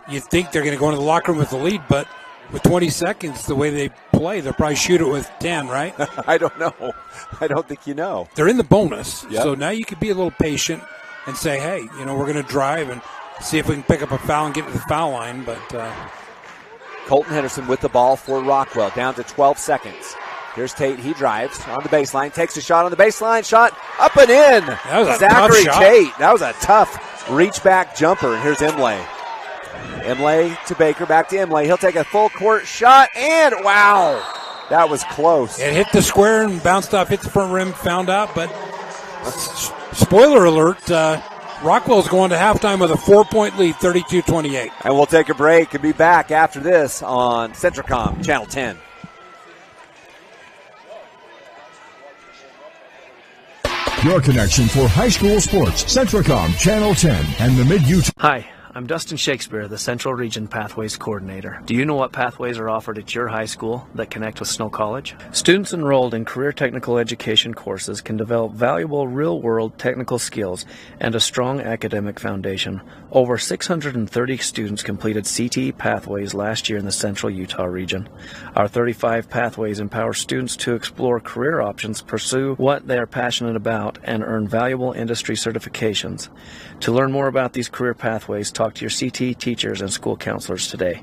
you think they're going to go into the locker room with the lead, but with 20 seconds, the way they play, they'll probably shoot it with 10, right? I don't know. I don't think you know. They're in the bonus, yep. So now you could be a little patient and say, hey, we're going to drive and see if we can pick up a foul and get to the foul line, but... Colton Henderson with the ball for Rockwell, down to 12 seconds. Here's Tate. He drives on the baseline, takes a shot on the baseline, shot up and in. That was a Zachary tough shot. Tate. That was a tough reach back jumper. And here's Imlay. Imlay to Baker, back to Imlay. He'll take a full court shot, and wow, that was close. It hit the square and bounced off, hit the front rim, found out, but spoiler alert, Rockwell's going to halftime with a 4-point lead, 32-28. And we'll take a break and be back after this on Centricom Channel 10. Your connection for high school sports, Centricom Channel 10 and the Mid-Utah. Hi, I'm Dustin Shakespeare, the Central Region Pathways Coordinator. Do you know what pathways are offered at your high school that connect with Snow College? Students enrolled in career technical education courses can develop valuable real-world technical skills and a strong academic foundation. Over 630 students completed CTE pathways last year in the Central Utah region. Our 35 pathways empower students to explore career options, pursue what they are passionate about, and earn valuable industry certifications. To learn more about these career pathways, talk to your CTE teachers and school counselors today.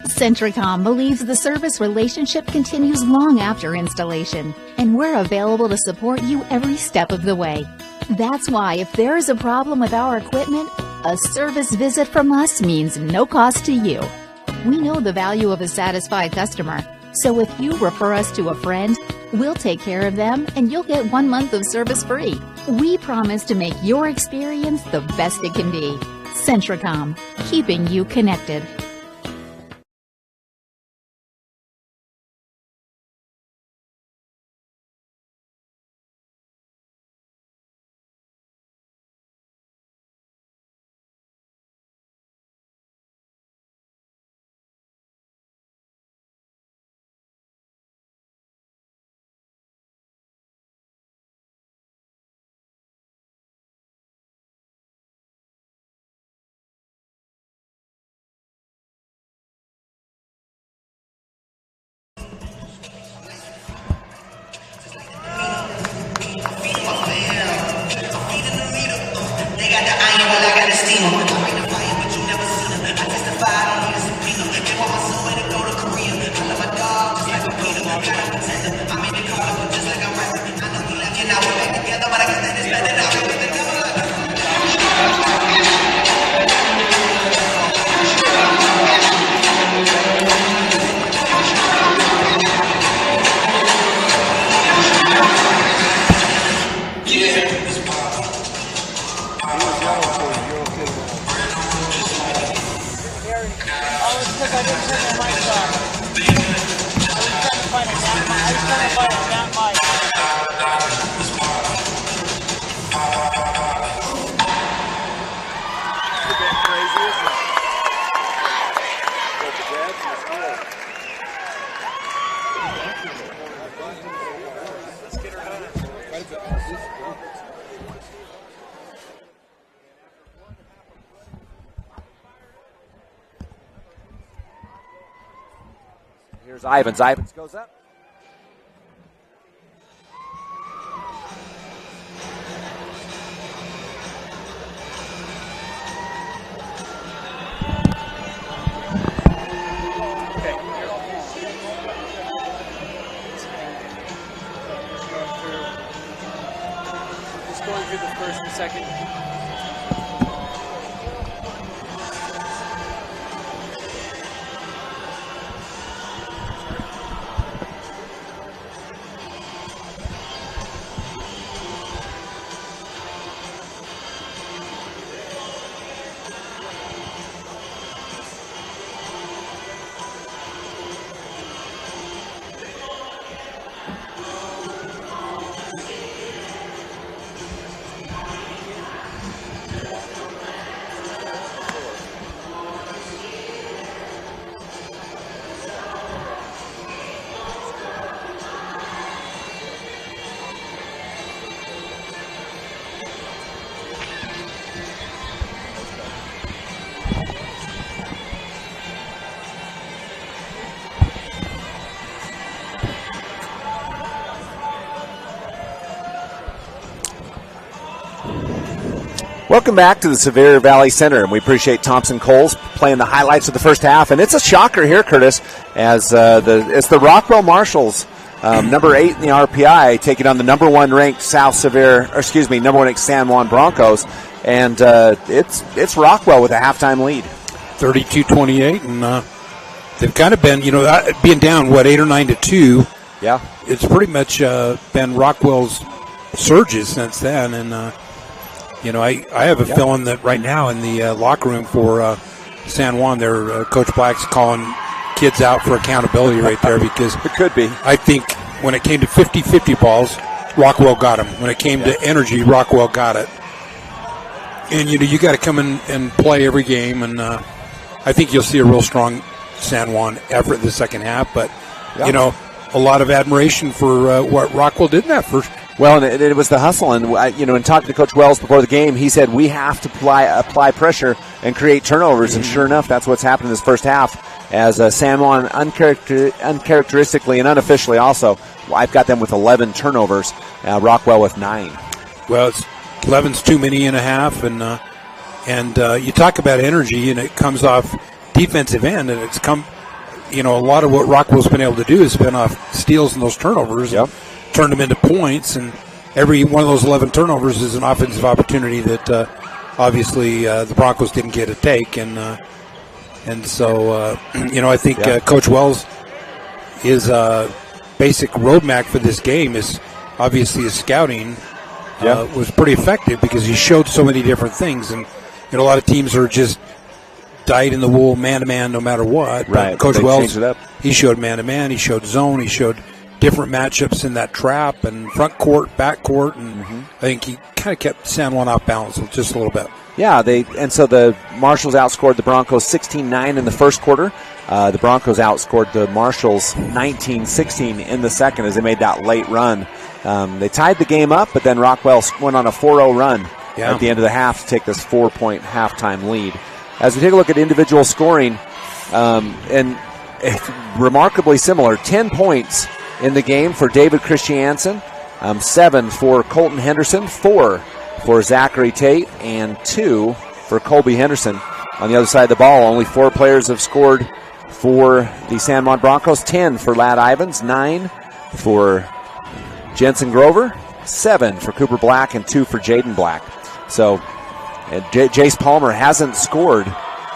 Centricom believes the service relationship continues long after installation, and we're available to support you every step of the way. That's why if there is a problem with our equipment, a service visit from us means no cost to you. We know the value of a satisfied customer, so if you refer us to a friend, we'll take care of them and you'll get 1 month of service free. We promise to make your experience the best it can be. Centricom, keeping you connected. Here's Ivins. Ivins goes up. Just going through the first and second. Welcome back to the Sevier Valley Center, and we appreciate Thompson Coles playing the highlights of the first half. And it's a shocker here, Curtis, as it's the Rockwell Marshals, number 8 in the RPI, taking on the number 1 ranked number 1 ranked San Juan Broncos, and it's Rockwell with a halftime lead, 32-28, and they've kind of been, being down 8 or 9 to 2. Yeah, it's pretty much been Rockwell's surges since then, and. I have a feeling that right now in the locker room for San Juan, their Coach Black's calling kids out for accountability right there, because it could be. I think when it came to 50-50 balls, Rockwell got them. When it came to energy, Rockwell got it. And, you got to come in and play every game, and I think you'll see a real strong San Juan effort in the second half. But, a lot of admiration for what Rockwell did in that first. Well, and it was the hustle, and in talking to Coach Wells before the game, he said we have to apply pressure and create turnovers, and sure enough, that's what's happened in this first half. As San Juan uncharacteristically and unofficially, also, I've got them with 11 turnovers. Rockwell with 9. Well, 11's too many and a half, and you talk about energy, and it comes off defensive end, and it's come. A lot of what Rockwell's been able to do has been off steals and those turnovers. Yep. Turned them into points, and every one of those 11 turnovers is an offensive opportunity that obviously the Broncos didn't get to take, and so I think Coach Wells' his basic roadmap for this game is obviously his scouting was pretty effective, because he showed so many different things, and a lot of teams are just dyed in the wool, man to man, no matter what. Right. But Coach Wells, he showed man to man, he showed zone, he showed different matchups in that trap and front court, back court, and I think he kind of kept San Juan off balance just a little bit. Yeah, so the Marshals outscored the Broncos 16-9 in the first quarter. The Broncos outscored the Marshals 19-16 in the second as they made that late run. They tied the game up, but then Rockwell went on a 4-0 run at the end of the half to take this 4-point halftime lead. As we take a look at individual scoring, and remarkably similar, 10 points in the game for David Christiansen, 7 for Colton Henderson, 4 for Zachary Tate, and 2 for Colby Henderson. On the other side of the ball, only 4 players have scored for the San Juan Broncos, 10 for Ladd Ivins, 9 for Jensen Grover, 7 for Cooper Black, and 2 for Jaden Black. So Jace Palmer hasn't scored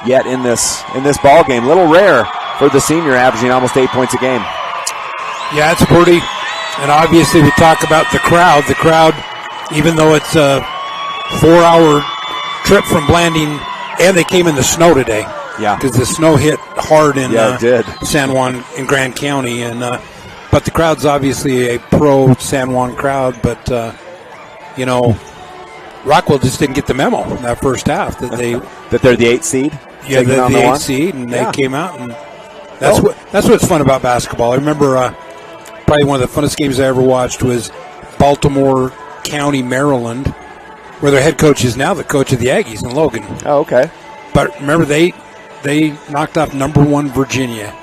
yet in this ball game. A little rare for the senior, averaging almost 8 points a game. Yeah, it's pretty. And obviously we talk about the crowd. The crowd, even though it's a 4-hour trip from Blanding, and they came in the snow today. Yeah. Because the snow hit hard in it did. San Juan in Grand County. But the crowd's obviously a pro San Juan crowd. But, Rockwell just didn't get the memo in that first half that they're the 8th seed. Yeah, they're the 8th seed, and they came out, and that's what's fun about basketball. I remember probably one of the funnest games I ever watched was Baltimore County, Maryland, where their head coach is now the coach of the Aggies in Logan. Oh, okay. But remember, they knocked off number 1 Virginia,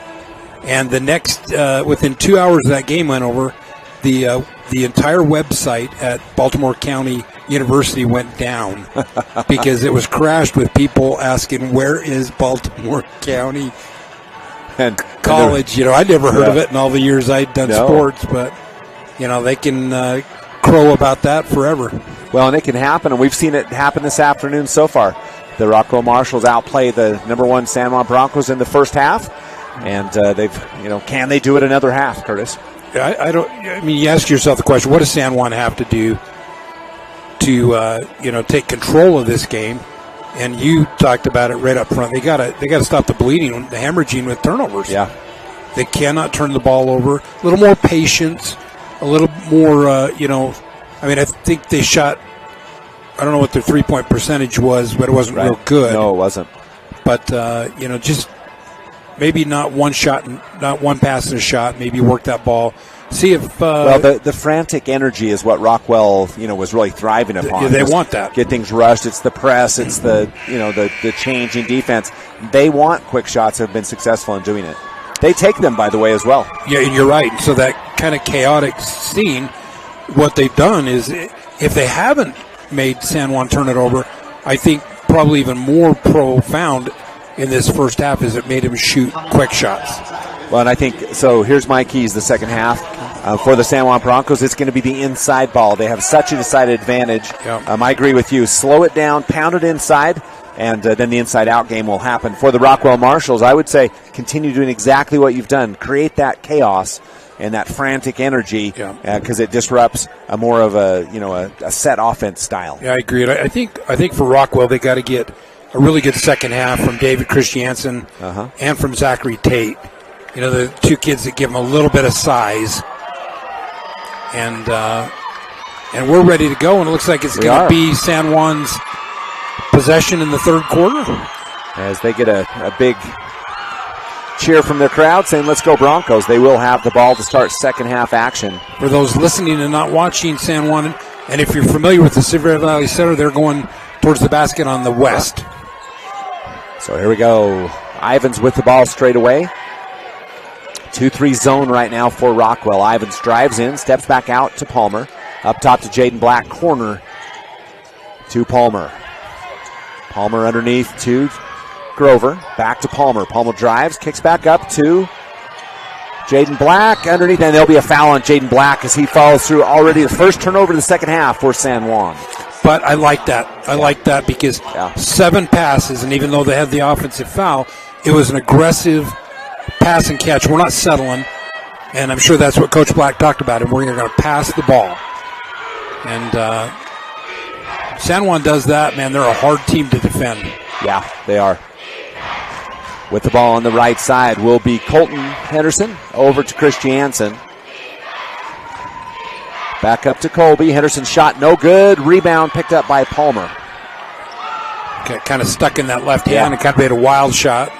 and the next within 2 hours of that game went over, the entire website at Baltimore County University went down because it was crashed with people asking, where is Baltimore County and College? I never heard of it in all the years I'd done sports, but they can crow about that forever. Well, and it can happen, and we've seen it happen this afternoon so far. The Rockwell Marshals outplay the number 1 San Juan Broncos in the first half, and can they do it another half, Curtis? You ask yourself the question, what does San Juan have to do to take control of this game? And you talked about it right up front. They got to stop the bleeding, the hemorrhaging with turnovers. Yeah, they cannot turn the ball over. A little more patience, a little more. I think they shot. I don't know what their 3-point percentage was, but it wasn't real good. No, it wasn't. But just maybe not one shot, not one pass and a shot. Maybe work that ball. See if the frantic energy is what Rockwell was really thriving upon. They want that. Get things rushed. It's the press. It's the change in defense. They want quick shots. Have been successful in doing it. They take them, by the way, as well. Yeah, and you're right. So that kind of chaotic scene, what they've done is, if they haven't made San Juan turn it over, I think probably even more profound in this first half is it made him shoot quick shots. Well, and I think, so here's my keys the second half. For the San Juan Broncos, it's going to be the inside ball. They have such a decided advantage. Yep. I agree with you. Slow it down, pound it inside, and then the inside-out game will happen. For the Rockwell Marshals, I would say continue doing exactly what you've done. Create that chaos and that frantic energy because it disrupts more of a set offense style. Yeah, I agree. I think for Rockwell, they got to get a really good second half from David Christiansen and from Zachary Tate. The two kids that give them a little bit of size. And we're ready to go, and it looks like it's going to be San Juan's possession in the third quarter. As they get a big cheer from their crowd saying, let's go Broncos. They will have the ball to start second half action. For those listening and not watching San Juan, and if you're familiar with the Silver Valley Center, they're going towards the basket on the west. So here we go. Ivans with the ball straight away. 2-3 zone right now for Rockwell. Ivans drives in, steps back out to Palmer. Up top to Jaden Black, corner to Palmer. Palmer underneath to Grover. Back to Palmer. Palmer drives, kicks back up to Jaden Black underneath, and there'll be a foul on Jaden Black as he follows through already the first turnover of the second half for San Juan. But I like that. I like that because 7 passes, and even though they had the offensive foul, it was an aggressive pass and catch. We're not settling, and I'm sure that's what Coach Black talked about, and we're going to pass the ball. And San Juan does that, man. They're a hard team to defend. Yeah, they are. With the ball on the right side will be Colton Henderson over to Christiansen. Back up to Colby. Henderson's shot no good. Rebound picked up by Palmer. Okay, kind of stuck in that left hand and kind of made a wild shot.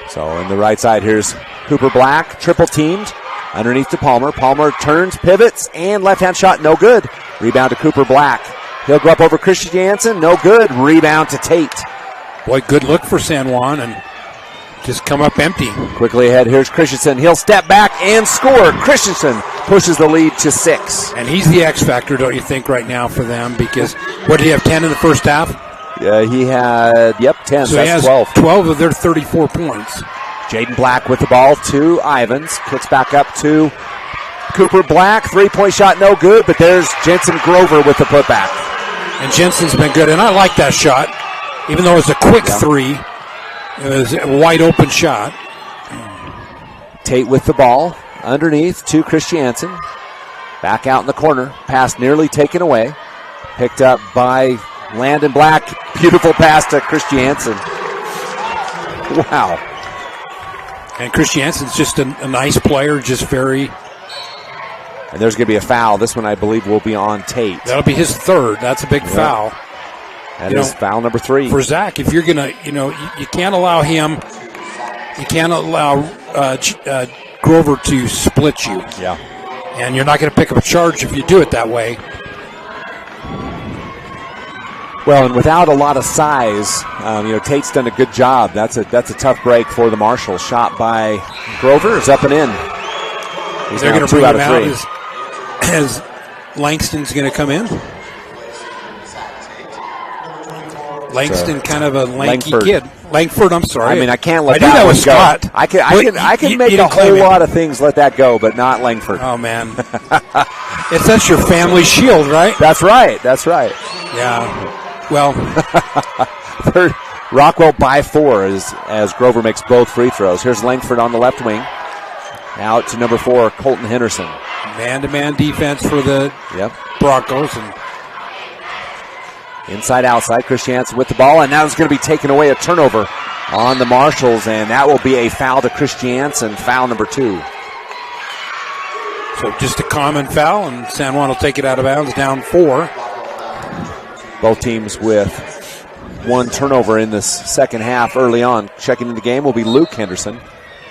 So on the right side, here's Cooper Black, triple teamed. Underneath to Palmer. Palmer turns, pivots, and left-hand shot, no good. Rebound to Cooper Black. He'll go up over Christiansen, no good. Rebound to Tate. Boy, good look for San Juan, and just come up empty. Quickly ahead, here's Christensen. He'll step back and score. Christensen pushes the lead to 6. And he's the X factor, don't you think, right now for them? Because what did he have, 10 in the first half? Yeah, he had, 10. So that's he has 12. 12 of their 34 points. Jaden Black with the ball to Ivans. Kicks back up to Cooper Black. 3-point shot, no good, but there's Jensen Grover with the putback. And Jensen's been good, and I like that shot. Even though it was a quick three, it was a wide open shot. Tate with the ball underneath to Christiansen. Back out in the corner. Pass nearly taken away. Picked up by Landon Black. Beautiful pass to Christiansen. Wow. And Christiansen's just a nice player, just very... And there's going to be a foul. This one, I believe, will be on Tate. That'll be his third. That's a big foul. That is foul number 3. For Zach, if you're going to, you can't allow him, you can't allow Grover to split you. Yeah. And you're not going to pick up a charge if you do it that way. Well, and without a lot of size, Tate's done a good job. That's a tough break for the Marshals. Shot by Grover is up and in. He's They're now going to 2 bring out him of 3. out as Langston's going to come in. Langston, kind of a lanky kid. Langford, I'm sorry. I mean, I can't let I knew that was go. Scott. I can make a whole lot of things let that go, but not Langford. Oh, man. That's your family shield, right? That's right. Yeah. Well, third, Rockwell by 4 as Grover makes both free throws. Here's Langford on the left wing. Out to number 4, Colton Henderson. Man-to-man defense for the Broncos. And inside, outside, Christiansen with the ball, and now it's going to be taken away, a turnover on the Marshals, and that will be a foul to Christiansen, foul number 2. So just a common foul, and San Juan will take it out of bounds, down 4. Both teams with 1 turnover in this second half early on. Checking in the game will be Luke Henderson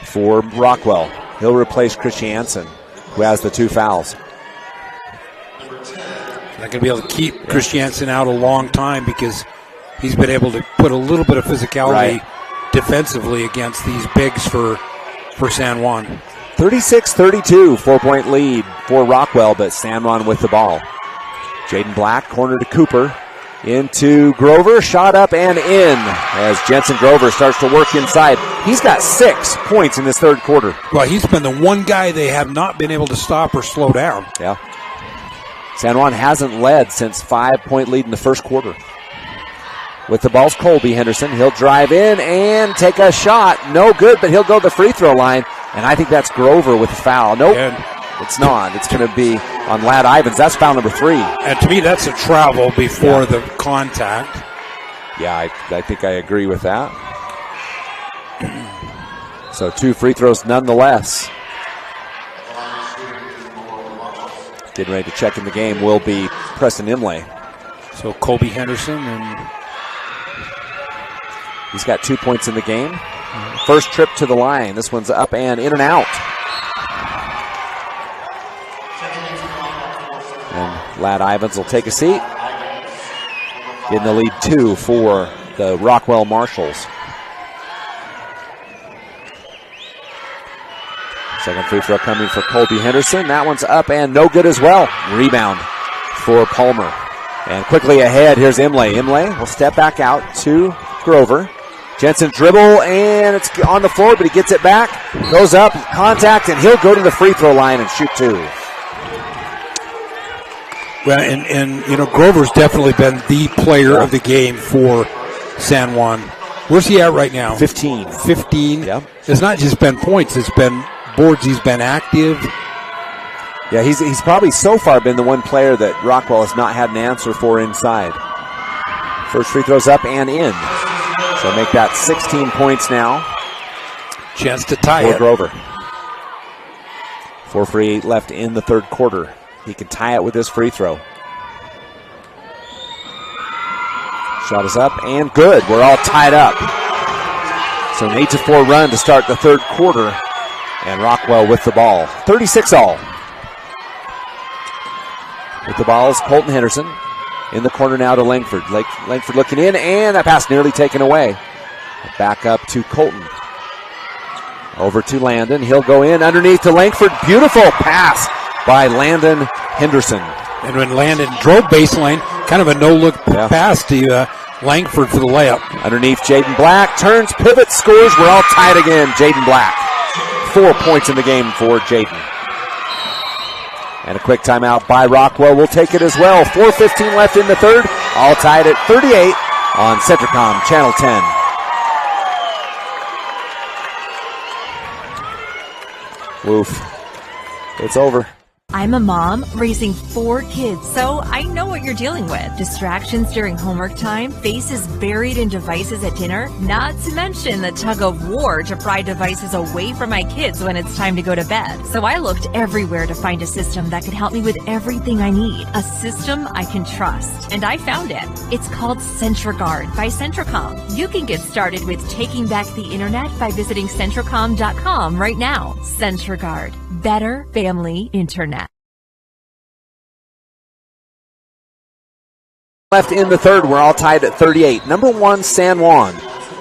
for Rockwell. He'll replace Christiansen, who has the 2 fouls. Not going to be able to keep Christiansen out a long time because he's been able to put a little bit of physicality defensively against these bigs for San Juan. 36-32, 4-point lead for Rockwell, but San Juan with the ball. Jaden Black, corner to Cooper. Into Grover, shot up and in as Jensen Grover starts to work inside. He's got 6 points in this third quarter. Well, he's been the one guy they have not been able to stop or slow down. Yeah. San Juan hasn't led since 5-point lead in the first quarter. With the ball's Colby Henderson. He'll drive in and take a shot. No good, but he'll go to the free throw line. And I think that's Grover with the foul. Nope, it's not. It's going to be on Ladd Ivins. That's foul number 3. And to me, that's a travel before the contact. Yeah, I think I agree with that. So 2 free throws nonetheless. Getting ready to check in the game will be Preston Imlay. So Colby Henderson, and he's got 2 points in the game. First trip to the line. This one's up and in and out. And Ladd Ivins will take a seat. In the lead 2 for the Rockwell Marshals. Second free throw coming for Colby Henderson. That one's up and no good as well. Rebound for Palmer. And quickly ahead, here's Imlay. Imlay will step back out to Grover. Jensen dribble, and it's on the floor, but he gets it back. Goes up, contact, and he'll go to the free throw line and shoot 2. Well, and Grover's definitely been the player of the game for San Juan. Where's he at right now? 15. 15. Yep. It's not just been points, it's been boards. He's been active. Yeah, he's probably so far been the one player that Rockwell has not had an answer for inside. First free throw's up and in. So make that 16 points now. Chance to tie for it. Grover. 4 for 8 left in the third quarter. He can tie it with this free throw. Shot is up and good. We're all tied up. So an 8-4 run to start the third quarter. And Rockwell with the ball. 36-all. With the ball is Colton Henderson. In the corner now to Langford. Langford looking in, and that pass nearly taken away. Back up to Colton. Over to Landon. He'll go in underneath to Langford. Beautiful pass by Landon Henderson. And when Landon drove baseline, kind of a no-look pass to Langford for the layup. Underneath Jaden Black. Turns, pivot, scores. We're all tied again. Jaden Black. 4 points in the game for Jaden. And a quick timeout by Rockwell. We'll take it as well. 4:15 left in the third. All tied at 38 on Centricom Channel 10. Woof. It's over. I'm a mom raising 4 kids, so I know what what you're dealing with. Distractions during homework time, faces buried in devices at dinner, not to mention the tug of war to pry devices away from my kids when it's time to go to bed. So I looked everywhere to find a system that could help me with everything I need. A system I can trust. And I found it. It's called CentraGuard by Centracom. You can get started with taking back the internet by visiting Centracom.com right now. CentraGuard. Better family internet. Left in the third, we're all tied at 38. Number 1, San Juan.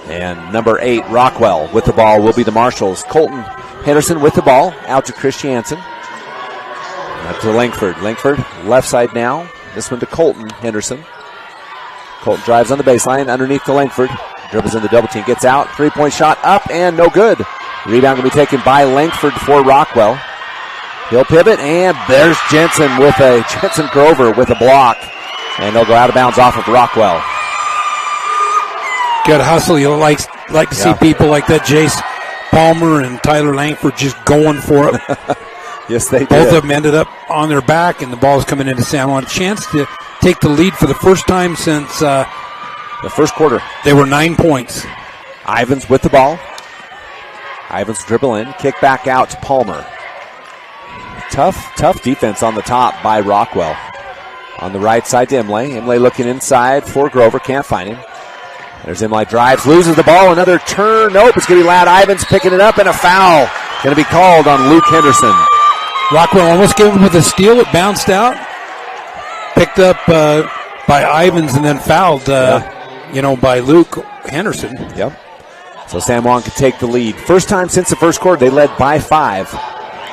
And number 8, Rockwell with the ball will be the Marshals. Colton Henderson with the ball, out to Christiansen. Up to Langford. Langford, left side now. This one to Colton Henderson. Colton drives on the baseline, underneath to Langford. Dribbles in the double team, gets out. 3-point shot up and no good. Rebound going to be taken by Langford for Rockwell. He'll pivot, and there's Jensen Grover with a block. And they'll go out of bounds off of Rockwell. Good hustle. You'll like to see people like that, Jace Palmer and Tyler Langford, just going for it. Yes, they did. Both of them ended up on their back, and the ball's coming into San Juan. A chance to take the lead for the first time since the first quarter. They were 9 points. Ivins with the ball. Ivins dribble in, kick back out to Palmer. Tough defense on the top by Rockwell. On the right side to Imlay. Imlay looking inside for Grover. Can't find him. There's Imlay, drives, loses the ball. Another turn. Nope, it's going to be Ladd Ivins picking it up, and a foul going to be called on Luke Henderson. Rockwell almost gave him with a steal. It bounced out. Picked up by Ivins and then fouled, by Luke Henderson. Yep. So San Juan could take the lead. First time since the first quarter, they led by 5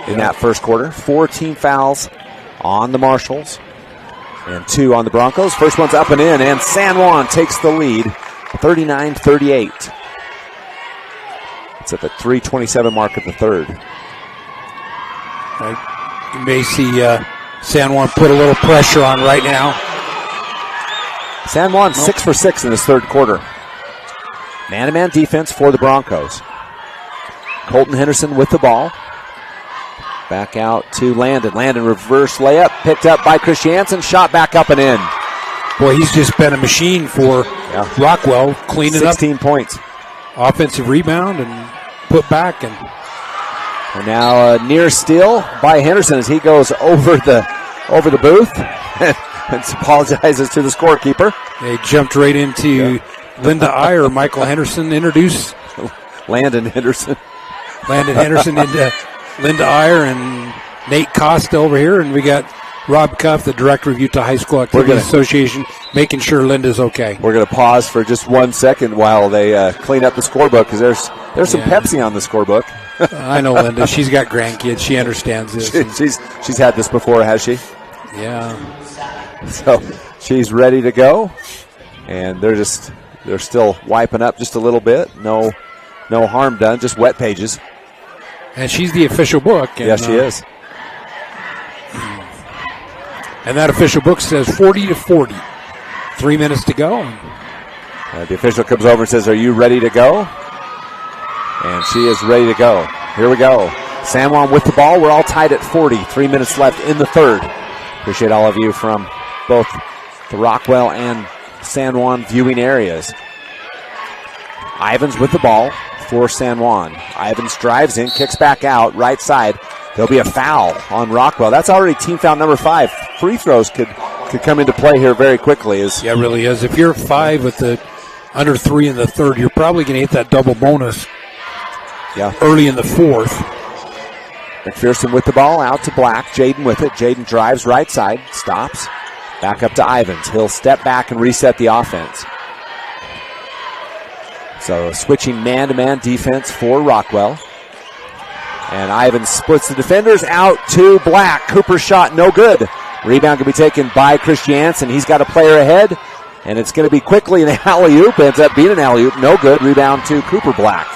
in that first quarter. 4 team fouls on the Marshals. And 2 on the Broncos. First one's up and in, and San Juan takes the lead, 39-38. It's at the 3:27 mark of the third. You may see San Juan put a little pressure on right now. San Juan 6 for 6 in this third quarter. Man-to-man defense for the Broncos. Colton Henderson with the ball. Back out to Landon. Landon reverse layup. Picked up by Christiansen. Shot back up and in. Boy, he's just been a machine for Rockwell. Cleaning 16 up. points. Offensive rebound and put back. And now near steal by Henderson as he goes over the booth and apologizes to the scorekeeper. They jumped right into Linda Iyer. Michael Henderson introduced Landon Henderson. Landon Henderson into Linda Iyer and Nate Costa over here, and we got Rob Cuff, the director of Utah High School Activities Association, making sure Linda's okay. We're going to pause for just 1 second while they clean up the scorebook, because there's some Pepsi on the scorebook. I know Linda. She's got grandkids. She understands this. She's had this before, has she? Yeah. So she's ready to go, and they're still wiping up just a little bit. No harm done, just wet pages. And she's the official book. And, yes, she is. And that official book says 40-40. 3 minutes to go. The official comes over and says, "Are you ready to go?" And she is ready to go. Here we go. San Juan with the ball. We're all tied at 40. 3 minutes left in the third. Appreciate all of you from both the Rockwell and San Juan viewing areas. Ivins with the ball for San Juan. Ivins drives in, kicks back out, right side. There'll be a foul on Rockwell. That's already team foul number 5. Free throws could come into play here very quickly. Yeah, it really is. If you're 5 with the under 3 in the third, you're probably going to hit that double bonus early in the fourth. McPherson with the ball, out to Black. Jaden with it. Jaden drives right side, stops. Back up to Ivins. He'll step back and reset the offense. So switching man-to-man defense for Rockwell. And Ivins splits the defenders, out to Black. Cooper's shot, no good. Rebound can be taken by Christiansen. He's got a player ahead, and it's going to be quickly an alley-oop. Ends up being an alley-oop, no good. Rebound to Cooper Black.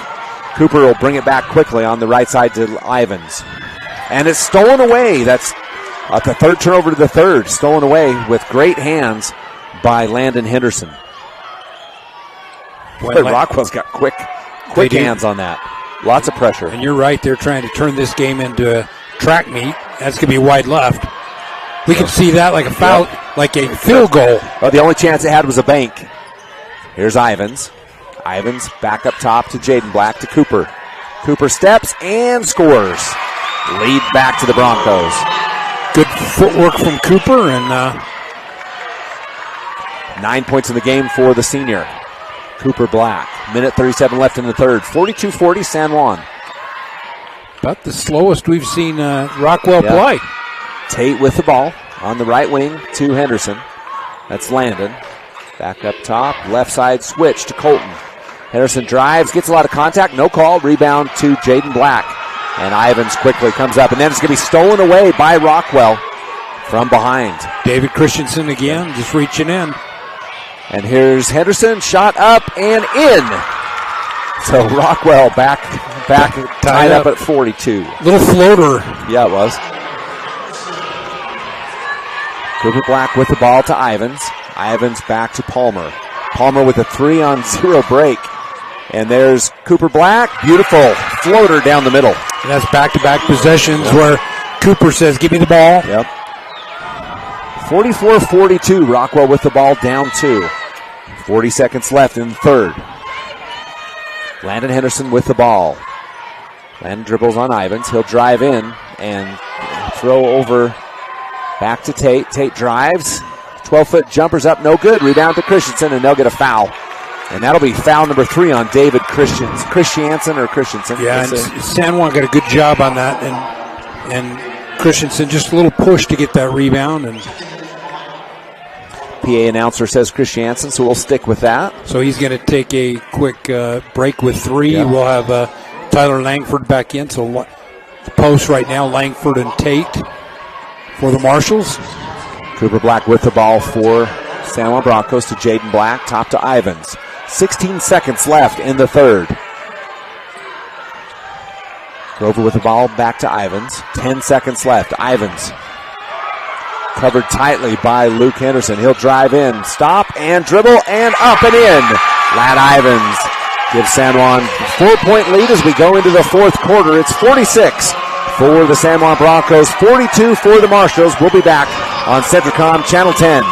Cooper will bring it back quickly on the right side to Ivins. And it's stolen away. That's the third turnover to the third. Stolen away with great hands by Landon Henderson. Boy, Rockwell's got quick hands on that. Lots of pressure. And you're right. They're trying to turn this game into a track meet. That's going to be wide left. We can see that like a foul. like a field goal. Well, the only chance it had was a bank. Here's Ivins. Ivins back up top to Jaden Black to Cooper. Cooper steps and scores. Lead back to the Broncos. Good footwork from Cooper, and 9 points in the game for the senior. Cooper Black. Minute 37 left in the third. 42-40 San Juan. About the slowest we've seen Rockwell play. Tate with the ball on the right wing to Henderson. That's Landon. Back up top. Left side switch to Colton. Henderson drives, gets a lot of contact. No call. Rebound to Jaden Black. And Ivins quickly comes up. And then it's going to be stolen away by Rockwell from behind. David Christensen again, just reaching in. And here's Henderson, shot up and in. So Rockwell back tied up at 42. Little floater. Yeah, it was. Cooper Black with the ball to Ivins. Ivins back to Palmer. Palmer with a 3-on-0 break. And there's Cooper Black. Beautiful floater down the middle. And that's back-to-back possessions where Cooper says, give me the ball. Yep. 44-42. Rockwell with the ball down 2. 40 seconds left in the third. Landon Henderson with the ball. Landon dribbles on Ivins. He'll drive in and throw over back to Tate. Tate drives. 12-foot jumpers up, no good. Rebound to Christensen, and they'll get a foul. And that'll be foul number 3 on David Christiansen. Yeah, and San Juan got a good job on that. And Christensen just a little push to get that rebound. And PA announcer says Christiansen, so we'll stick with that. So he's going to take a quick break with 3. Yeah. We'll have Tyler Langford back in. So the post right now, Langford and Tate for the Marshals. Cooper Black with the ball for San Juan Broncos to Jaden Black, top to Ivins. 16 seconds left in the third. Grover with the ball back to Ivins. 10 seconds left. Ivins covered tightly by Luke Henderson. He'll drive in, stop, and dribble, and up and in. Lad Ivins gives San Juan a 4-point lead as we go into the fourth quarter. It's 46 for the San Juan Broncos, 42 for the Marshals. We'll be back on Centricom Channel 10.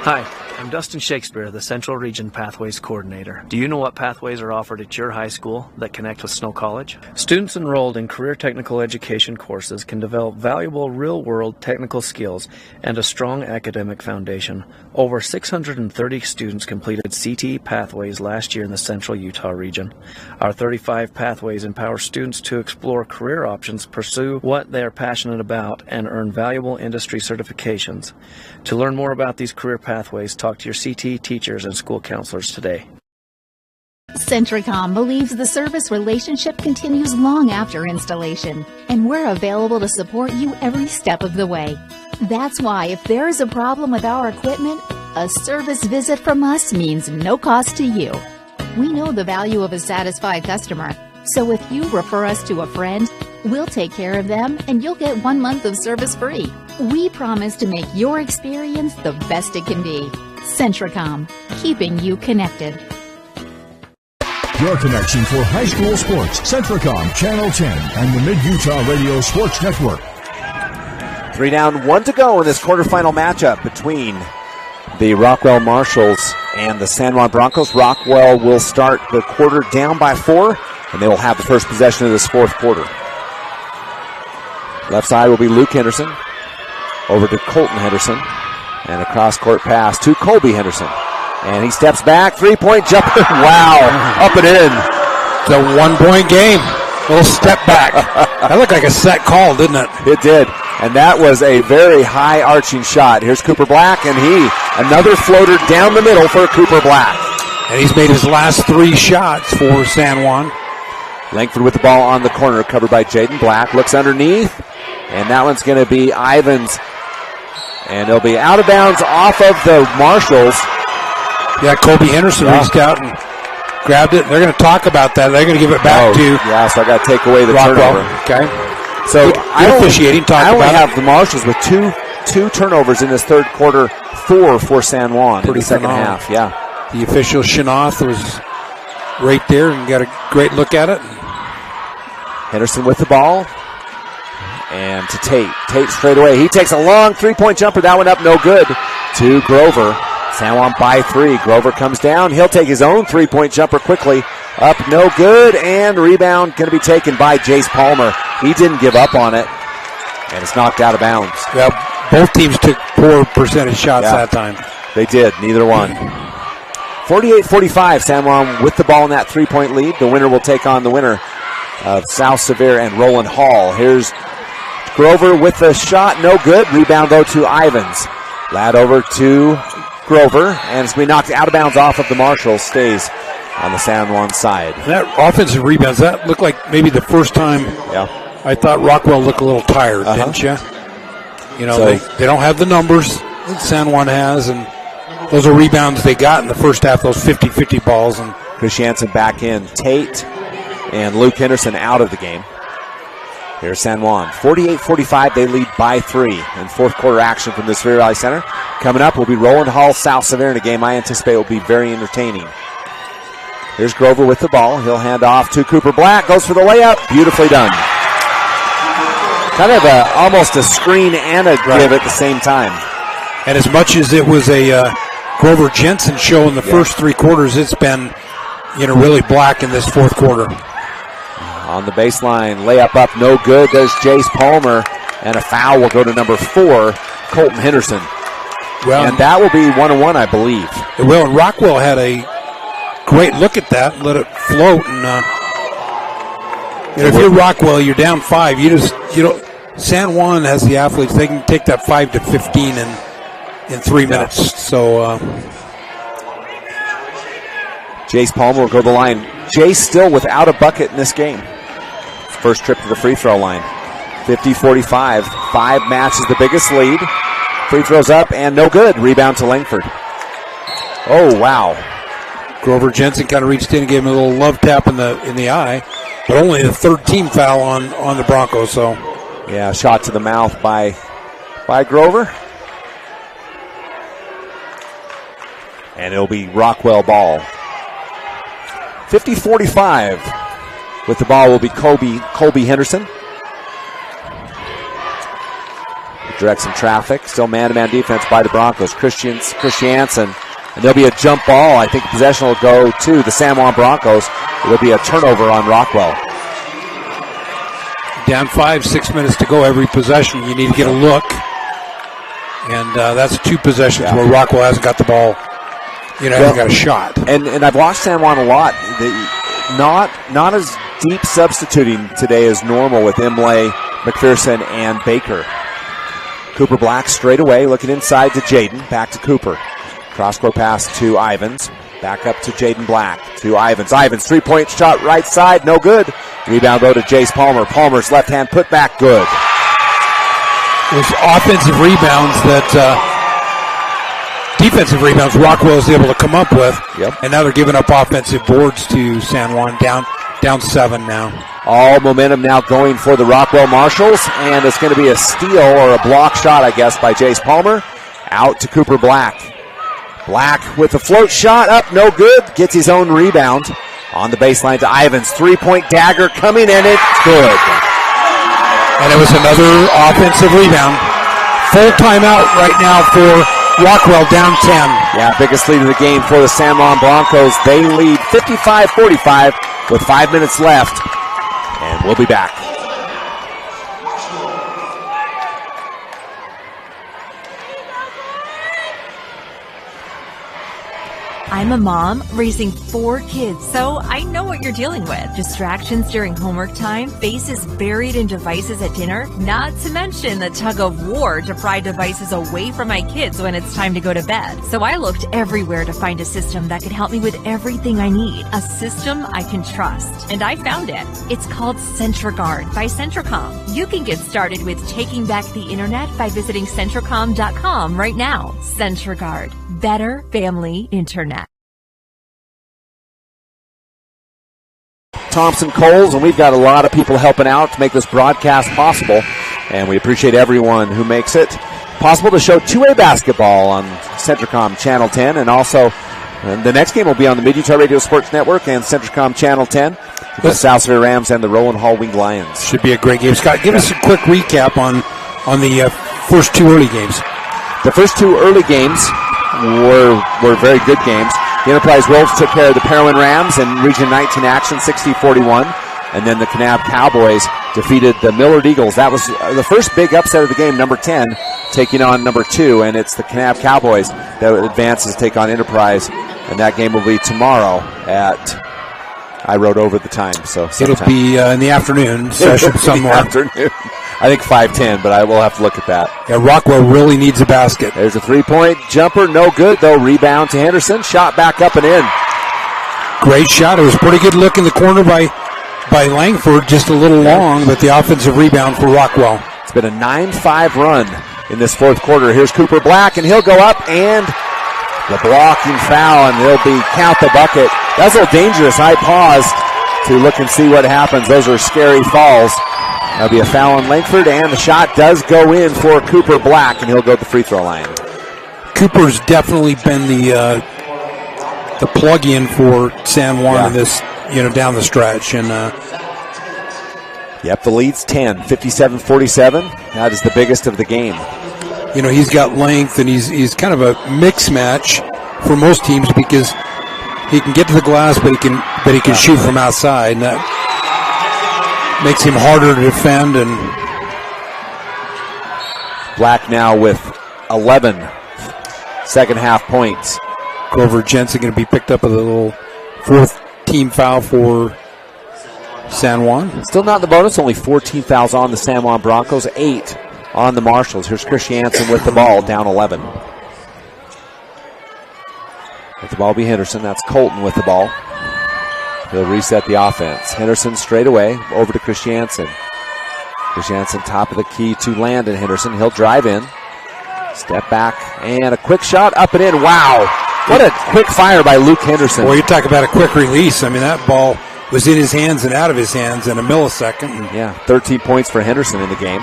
Hi. I'm Dustin Shakespeare, the Central Region Pathways Coordinator. Do you know what pathways are offered at your high school that connect with Snow College? Students enrolled in career technical education courses can develop valuable real-world technical skills and a strong academic foundation. Over 630 students completed CT pathways last year in the Central Utah region. Our 35 pathways empower students to explore career options, pursue what they are passionate about, and earn valuable industry certifications. To learn more about these career pathways, talk to your CT teachers and school counselors today. Centricom believes the service relationship continues long after installation, and we're available to support you every step of the way. That's why if there is a problem with our equipment, a service visit from us means no cost to you. We know the value of a satisfied customer, so if you refer us to a friend, we'll take care of them and you'll get 1 month of service free. We promise to make your experience the best it can be. Centricom, keeping you connected. Your connection for high school sports. Centricom Channel 10 and the Mid-Utah Radio Sports Network. 3 down, 1 to go in this quarterfinal matchup between the Rockwell Marshals and the San Juan Broncos. Rockwell will start the quarter down by 4, and they will have the first possession of this fourth quarter. Left side will be Luke Henderson. Over to Colton Henderson. And a cross-court pass to Colby Henderson. And he steps back, 3-point jumper. Wow, up and in. It's a 1-point game. Little step back. That looked like a set call, didn't it? It did. And that was a very high arching shot. Here's Cooper Black, and another floater down the middle for Cooper Black. And he's made his last 3 shots for San Juan. Langford with the ball on the corner, covered by Jaden Black. Looks underneath, and that one's going to be Ivins. And it'll be out of bounds off of the Marshals. Yeah, Colby Henderson reached out and grabbed it. They're going to talk about that. They're going to give it back to yeah, so I got to take away the Rockwell. turnover. Okay. So I only have the Marshals with two turnovers in this third quarter, 4 for San Juan in the second half. Yeah. The official Shanoff was right there and got a great look at it. Henderson with the ball. And to Tate. Tate straight away. He takes a long three-point jumper. That one up, no good. To Grover. San Juan by 3. Grover comes down. He'll take his own three-point jumper quickly. Up, no good. And rebound going to be taken by Jace Palmer. He didn't give up on it. And it's knocked out of bounds. Yeah, both teams took poor percentage shots that time. They did. Neither one. 48-45. San Juan with the ball in that three-point lead. The winner will take on the winner of South Sevier and Roland Hall. Here's Grover with the shot, no good. Rebound though to Ivans. Lad over to Grover, and it's going to be knocked out of bounds off of the Marshals. Stays on the San Juan side. And that offensive rebounds, that looked like maybe the first time I thought Rockwell looked a little tired, didn't you? You know, they don't have the numbers that San Juan has, and those are rebounds they got in the first half, those 50-50 balls. And Chris Jansen back in. Tate and Luke Henderson out of the game. Here's San Juan. 48-45, they lead by 3 in fourth quarter action from the Sevier Valley Center. Coming up will be Roland Hall, South Sevier in a game I anticipate will be very entertaining. Here's Grover with the ball. He'll hand off to Cooper Black. Goes for the layup. Beautifully done. Kind of almost a screen and a give at the same time. And as much as it was a Grover Jensen show in the first 3 quarters, it's been, really black in this fourth quarter. On the baseline, layup up, no good. There's Jace Palmer, and a foul will go to number 4, Colton Henderson. Well, and that will be 1-1, I believe. It will, and Rockwell had a great look at that, let it float, and if you're Rockwell, you're down 5. San Juan has the athletes; they can take that 5 to 15 in 3 minutes. So, Jace Palmer will go to the line. Jace still without a bucket in this game. First trip to the free throw line. 50-45. 5 matches the biggest lead. Free throws up and no good. Rebound to Langford. Oh, wow. Grover Jensen kind of reached in and gave him a little love tap in the eye, but only the third team foul on the Broncos. So, yeah, shot to the mouth by Grover. And it'll be Rockwell ball. 50-45. With the ball will be Colby Henderson. Direct some traffic. Still man-to-man defense by the Broncos. Chris Jansen. And there'll be a jump ball. I think the possession will go to the San Juan Broncos. It'll be a turnover on Rockwell. Down 5, 6 minutes to go every possession. You need to get a look. And that's 2 possessions where Rockwell hasn't got the ball. Hasn't got a shot. And I've watched San Juan a lot. Not as deep substituting today as normal with Imlay, McPherson, and Baker. Cooper Black straight away, looking inside to Jaden. Back to Cooper. Cross-court pass to Ivans. Back up to Jaden Black. To Ivans. Ivans, three-point shot right side, no good. Rebound go to Jace Palmer. Palmer's left hand put back, good. Those offensive rebounds defensive rebounds Rockwell is able to come up with. Yep. And now they're giving up offensive boards to San Juan, down 7 now. All momentum now going for the Rockwell Marshals, and it's going to be a steal or a block shot, I guess, by Jace Palmer. Out to Cooper Black. Black with the float shot up, no good. Gets his own rebound on the baseline to Ivans. 3-point dagger coming, and it's good. And it was another offensive rebound. Full timeout right now for Rockwell, down 10. Yeah, biggest lead of the game for the San Juan Broncos. They lead 55-45 with 5 minutes left. And we'll be back. I'm a mom raising 4 kids, so I know what you're dealing with. Distractions during homework time, faces buried in devices at dinner, not to mention the tug of war to pry devices away from my kids when it's time to go to bed. So I looked everywhere to find a system that could help me with everything I need. A system I can trust. And I found it. It's called CentraGuard by Centracom. You can get started with taking back the internet by visiting Centracom.com right now. CentraGuard. Better family internet. Thompson Coles, and we've got a lot of people helping out to make this broadcast possible, and we appreciate everyone who makes it possible to show 2A basketball on Centracom Channel 10, and also the next game will be on the Mid-Utah Radio Sports Network and Centracom Channel 10. the South Surrey Rams and the Rowan Hall Wing Lions. Should be a great game. Scott, give us a quick recap on the first two early games. The first two early games were very good games. The Enterprise Wolves took care of the Parowan Rams in Region 19 action, 60-41. And then the Kanab Cowboys defeated the Millard Eagles. That was the first big upset of the game, number 10, taking on number 2. And it's the Kanab Cowboys that advances to take on Enterprise. And that game will be tomorrow at, I wrote over the time. So it'll be in the afternoon session somewhere. Afternoon. I think 5:10, but I will have to look at that. Yeah, Rockwell really needs a basket. There's a three-point jumper. No good, though. Rebound to Henderson. Shot back up and in. Great shot. It was a pretty good look in the corner by Langford. Just a little long, but the offensive rebound for Rockwell. It's been a 9-5 run in this fourth quarter. Here's Cooper Black, and he'll go up, and the blocking foul, and they'll count the bucket. That's a little dangerous. I paused to look and see what happens. Those are scary falls. That'll be a foul on Langford, and the shot does go in for Cooper Black, and he'll go to the free throw line. Cooper's definitely been the plug-in for San Juan in this, down the stretch. And the lead's 10, 57-47. That is the biggest of the game. He's got length, and he's kind of a mix match for most teams because he can get to the glass, but he can shoot from outside, and that makes him harder to defend. And Black now with 11 second half points. Grover Jensen going to be picked up with a little fourth team foul for San Juan. Still not in the bonus, only 14 fouls on the San Juan Broncos, 8 on the Marshals. Here's Christiansen with the ball, down 11. Let the ball be Henderson. That's Colton with the ball. He'll reset the offense. Henderson straight away over to Christiansen. Christiansen top of the key to Landon Henderson. He'll drive in. Step back and a quick shot up and in. Wow. What a quick fire by Luke Henderson. Boy, you talk about a quick release. I mean, that ball was in his hands and out of his hands in a millisecond. Yeah, 13 points for Henderson in the game.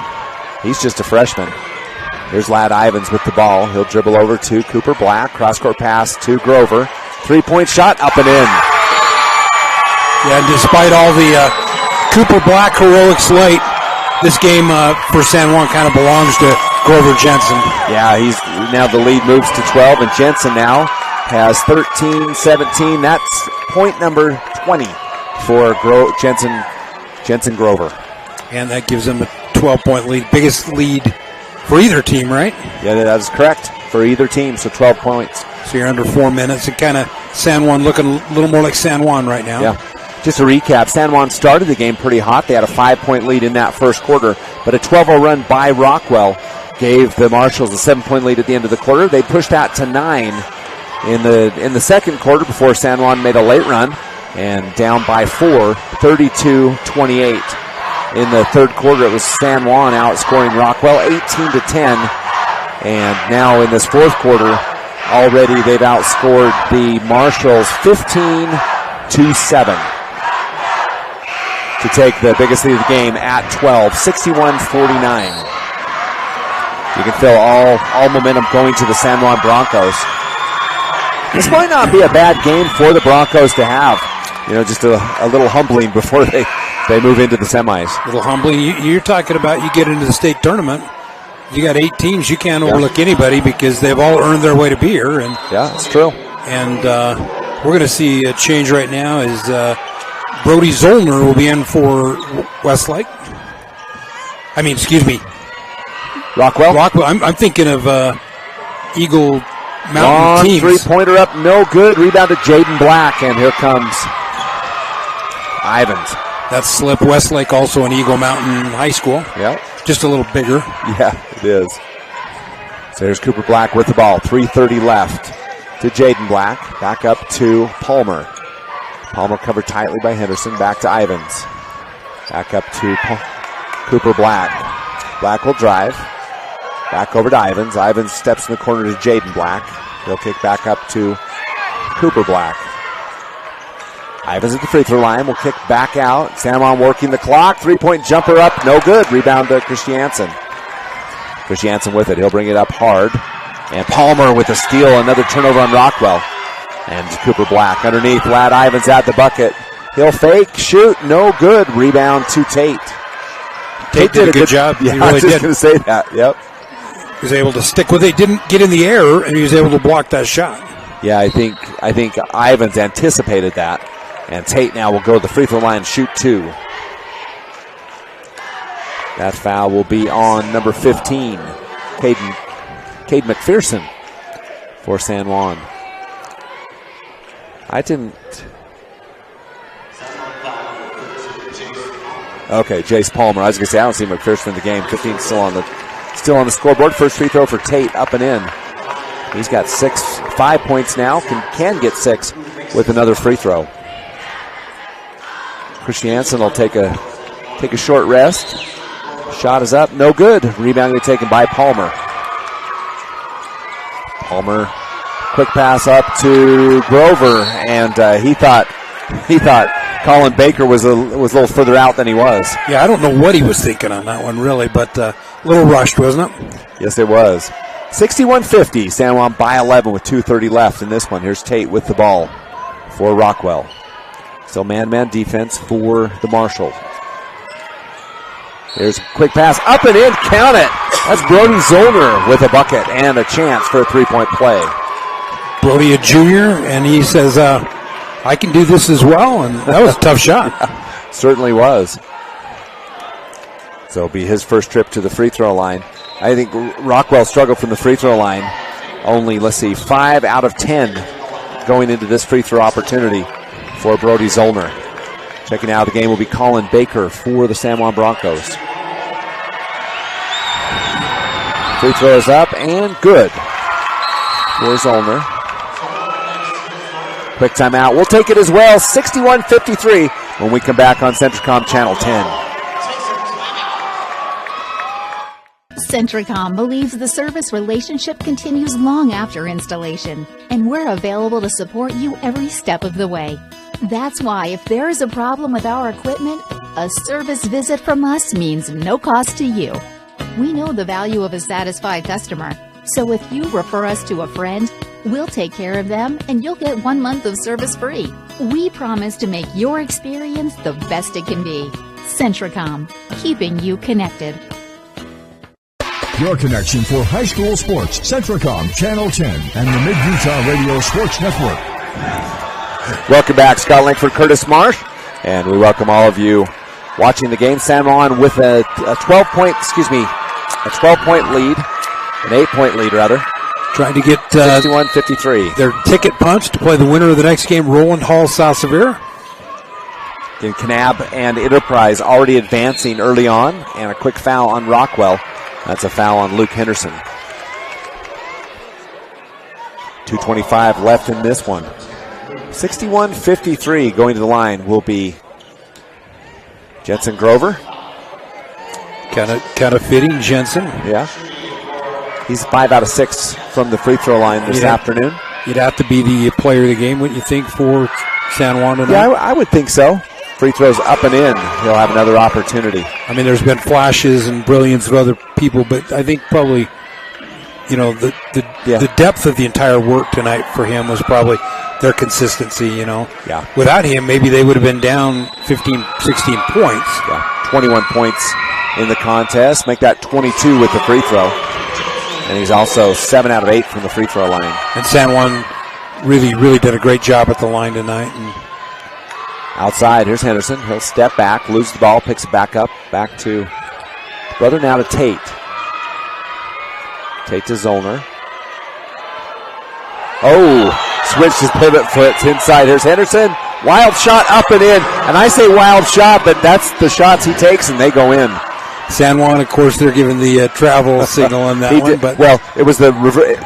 He's just a freshman. Here's Ladd Ivins with the ball. He'll dribble over to Cooper Black. Cross-court pass to Grover. Three-point shot up and in. Yeah, and despite all the Cooper Black heroics late, this game for San Juan kind of belongs to Grover Jensen. Yeah, now the lead moves to 12, and Jensen now has 13-17. That's point number 20 for Jensen Grover. And that gives them a 12-point lead. Biggest lead for either team, right? Yeah, that is correct. For either team, so 12 points. So you're under 4 minutes, and kind of San Juan looking a little more like San Juan right now. Yeah. Just a recap, San Juan started the game pretty hot. They had a 5-point lead in that first quarter, but a 12-0 run by Rockwell gave the Marshals a 7-point lead at the end of the quarter. They pushed that to 9 in the second quarter before San Juan made a late run and down by 4, 32-28. In the third quarter, it was San Juan outscoring Rockwell 18-10, and now in this fourth quarter, already they've outscored the Marshals 15-7. To take the biggest lead of the game at 12, 61-49. You can feel all momentum going to the San Juan Broncos. This might not be a bad game for the Broncos to have. Just a little humbling before they move into the semis. A little humbling. You're talking about you get into the state tournament. You got 8 teams. You can't overlook anybody because they've all earned their way to be here. And yeah, it's true. And we're going to see a change right now as Brody Zollner will be in for Westlake. Rockwell. I'm thinking of Eagle Mountain teams. Three-pointer up, no good. Rebound to Jaden Black, and here comes Ivins. That's slip. Westlake also an Eagle Mountain High School. Yeah. Just a little bigger. Yeah, it is. So here's Cooper Black with the ball. 3:30 left to Jaden Black. Back up to Palmer. Palmer covered tightly by Henderson. Back to Ivins. Back up to Cooper Black. Black will drive. Back over to Ivins. Ivins steps in the corner to Jaden Black. He'll kick back up to Cooper Black. Ivins at the free throw line. Will kick back out. San Juan working the clock. 3-point jumper up. No good. Rebound to Christiansen. Christiansen with it. He'll bring it up hard. And Palmer with a steal. Another turnover on Rockwell. And Cooper Black underneath. Ladd Ivins at the bucket. He'll fake, shoot, no good. Rebound to Tate. Tate did a good job. Yeah, he really I was just did. going to say that. Yep. He was able to stick with it. He didn't get in the air, and he was able to block that shot. Yeah, I think Ivans anticipated that. And Tate now will go to the free throw line and shoot 2. That foul will be on number 15, Cade McPherson for San Juan. Okay, Jace Palmer. I was going to say, I don't see McPherson in the game. 15 still on the scoreboard. First free throw for Tate, up and in. He's got 5 points now. Can get 6 with another free throw. Christiansen will take a short rest. Shot is up, no good. Rebound taken by Palmer. Palmer, quick pass up to Grover, and he thought Colin Baker was a little further out than he was. Yeah, I don't know what he was thinking on that one, really, but a little rushed, wasn't it? Yes, it was. 61-50, San Juan by 11 with 2:30 left in this one. Here's Tate with the ball for Rockwell. Still man-man defense for the Marshals. There's a quick pass, up and in, count it. That's Brody Zollner with a bucket and a chance for a three-point play. Brody, a junior, and he says, I can do this as well, and that was a tough shot. Certainly was. So it'll be his first trip to the free throw line. I think Rockwell struggled from the free throw line. Only, 5 out of 10 going into this free throw opportunity for Brody Zollner. Checking out of the game will be Colin Baker for the San Juan Broncos. Free throw is up and good for Zollner. Quick timeout. We'll take it as well. 61-53 when we come back on Centricom Channel 10. Centricom believes the service relationship continues long after installation, and we're available to support you every step of the way. That's why if there is a problem with our equipment, a service visit from us means no cost to you. We know the value of a satisfied customer, so if you refer us to a friend, we'll take care of them and you'll get 1 month of service free. We promise to make your experience the best it can be. Centricom, keeping you connected. Your connection for high school sports, Centricom Channel 10 and the Mid-Utah Radio Sports Network. Welcome back, Scott Langford, Curtis Marsh, and we welcome all of you watching the game. San Juan with a 12-point lead, an 8-point lead rather. Trying to get 61-53. Their ticket punched to play the winner of the next game, Roland Hall, South Severe. In Kanab and Enterprise already advancing early on, and a quick foul on Rockwell. That's a foul on Luke Henderson. 2:25 left in this one. 61-53 going to the line will be Jensen Grover. Kind of fitting, Jensen. Yeah. He's 5 out of 6 from the free throw line this afternoon. You'd have to be the player of the game, wouldn't you think, for San Juan tonight? Yeah, I would think so. Free throws up and in. He'll have another opportunity. I mean, there's been flashes and brilliance of other people, but I think probably, the depth of the entire work tonight for him was probably their consistency, Yeah. Without him, maybe they would have been down 15, 16 points. Yeah. 21 points in the contest. Make that 22 with the free throw. And he's also 7 out of 8 from the free throw line. And San Juan really, really did a great job at the line tonight. And outside, here's Henderson. He'll step back, lose the ball, picks it back up, back to brother, now to Tate. Tate to Zollner. Oh, switched his pivot foot inside. Here's Henderson. Wild shot up and in. And I say wild shot, but that's the shots he takes, and they go in. San Juan, of course, they're giving the travel signal on that one. But it was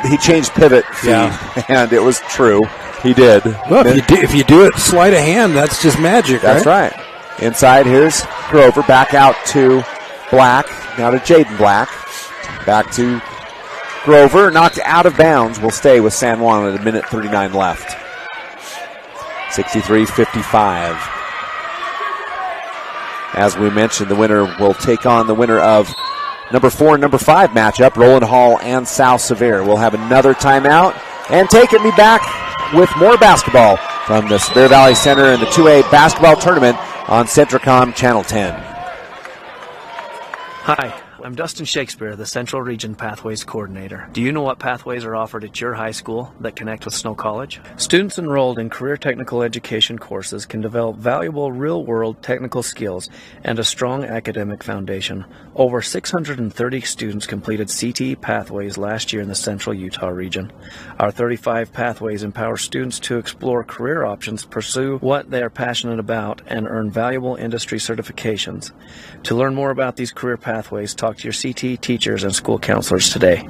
he changed pivot feed, and it was true. He did. Well, if you do it sleight of hand, that's just magic, That's right. Inside, here's Grover. Back out to Black. Now to Jaden Black. Back to Grover. Knocked out of bounds. Will stay with San Juan with 1:39 left. 63-55. As we mentioned, the winner will take on the winner of number 4 and number 5 matchup, Roland Hall and South Severe. We'll have another timeout and taking me back with more basketball from the Bear Valley Center in the 2A basketball tournament on Centricom Channel 10. Hi, I'm Dustin Shakespeare, the Central Region Pathways Coordinator. Do you know what pathways are offered at your high school that connect with Snow College? Students enrolled in career technical education courses can develop valuable real-world technical skills and a strong academic foundation. Over 630 students completed CTE pathways last year in the Central Utah region. Our 35 pathways empower students to explore career options, pursue what they are passionate about, and earn valuable industry certifications. To learn more about these career pathways, talk to your CTE teachers and school counselors today.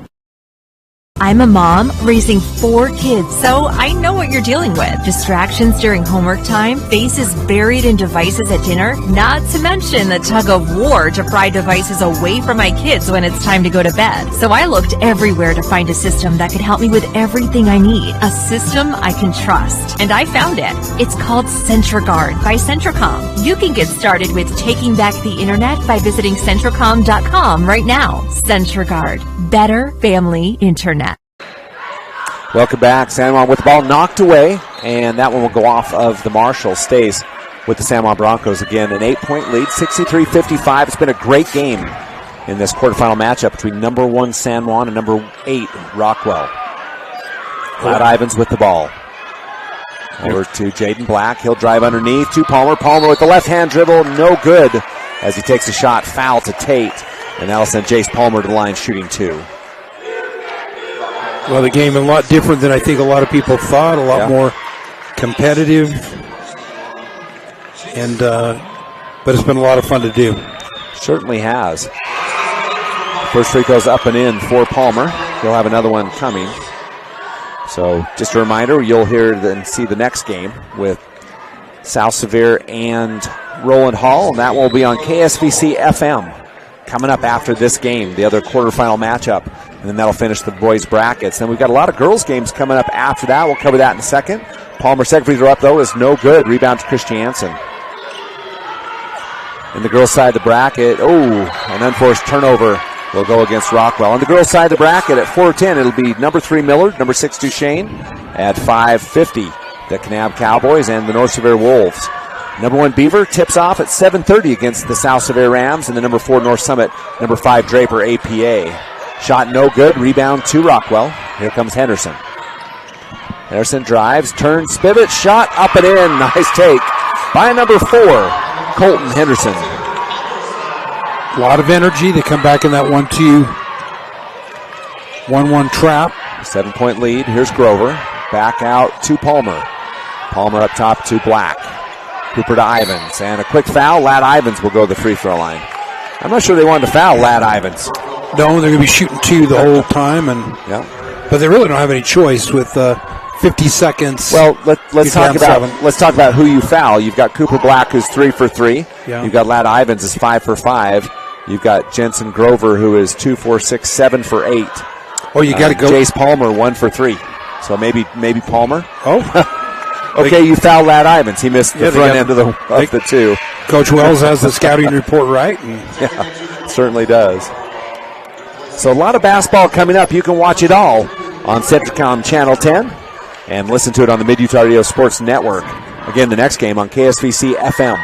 I'm a mom raising 4 kids, so I know what you're dealing with. Distractions during homework time, faces buried in devices at dinner, not to mention the tug of war to pry devices away from my kids when it's time to go to bed. So I looked everywhere to find a system that could help me with everything I need. A system I can trust. And I found it. It's called CentraGuard by Centricom. You can get started with taking back the internet by visiting Centricom.com right now. CentraGuard. Better family internet. Welcome back. San Juan with the ball knocked away, and that one will go off of the Marshals. Stays with the San Juan Broncos again. An 8-point lead, 63-55. It's been a great game in this quarterfinal matchup between number 1 San Juan and number 8 Rockwell. Matt Ivins with the ball. Over to Jaden Black. He'll drive underneath to Palmer. Palmer with the left-hand dribble. No good as he takes a shot. Foul to Tate. And that'll send Jace Palmer to the line shooting 2. Well, the game is a lot different than I think a lot of people thought. A lot more competitive, and but it's been a lot of fun to do. Certainly has. First free throws up and in for Palmer. He'll have another one coming. So just a reminder, you'll hear and see the next game with South Sevier and Roland Hall, and that will be on KSVC FM coming up after this game, the other quarterfinal matchup. And then that'll finish the boys' brackets. Then we've got a lot of girls' games coming up after that. We'll cover that in a second. Palmer's second free throw up, though, is no good. Rebound to Christiansen. In the girls' side of the bracket, an unforced turnover will go against Rockwell. On the girls' side of the bracket at 4:10, it'll be number 3 Millard, number 6 Duchesne. At 5:50, the Kanab Cowboys and the North Sevier Wolves. Number 1 Beaver tips off at 7:30 against the South Sevier Rams, and the number 4 North Summit, number 5 Draper APA. Shot no good. Rebound to Rockwell. Here comes Henderson. Henderson drives, turns, Spivot, shot up and in. Nice take by number 4, Colton Henderson. A lot of energy. They come back in that 1-2, 1-1 trap. 7-point lead. Here's Grover. Back out to Palmer. Palmer up top to Black. Cooper to Ivins. And a quick foul. Ladd Ivins will go to the free throw line. I'm not sure they wanted to foul Ladd Ivins. No, they're going to be shooting 2 the whole time, but they really don't have any choice with 50 seconds. Well, let's talk about who you foul. You've got Cooper Black, who's 3 for 3. Yeah. You've got Ladd Ivins, is 5 for 5. You've got Jensen Grover, who is 2 for 6, 7 for 8. Oh, you got to go. Jace Palmer, 1 for 3. So maybe Palmer. Oh, okay, you foul Ladd Ivins. He missed the front end of the 2. Coach Wells has the scouting report right. Yeah, certainly does. So a lot of basketball coming up. You can watch it all on Centricom Channel 10 and listen to it on the Mid-Utah Radio Sports Network. Again, the next game on KSVC FM.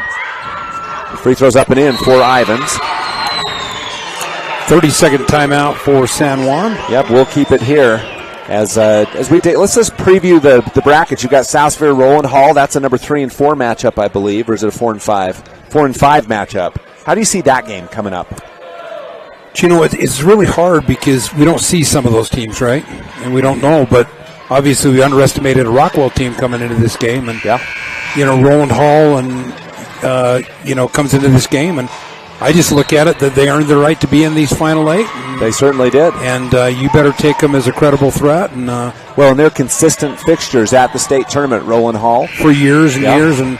Free throws up and in for Ivins. 30-second timeout for San Juan. Yep, we'll keep it here as we take. Let's just preview the brackets. You've got South Sevier, Roland Hall. That's a number 3 and 4 matchup, I believe, or is it a 4 and 5? 4 and 5 matchup. How do you see that game coming up? You know, it's really hard because we don't see some of those teams, right? And we don't know, but obviously we underestimated a Rockwell team coming into this game. And, Roland Hall and, comes into this game. And I just look at it that they earned the right to be in these final 8. They certainly did. And you better take them as a credible threat. And and they're consistent fixtures at the state tournament, Roland Hall. For years and years. And,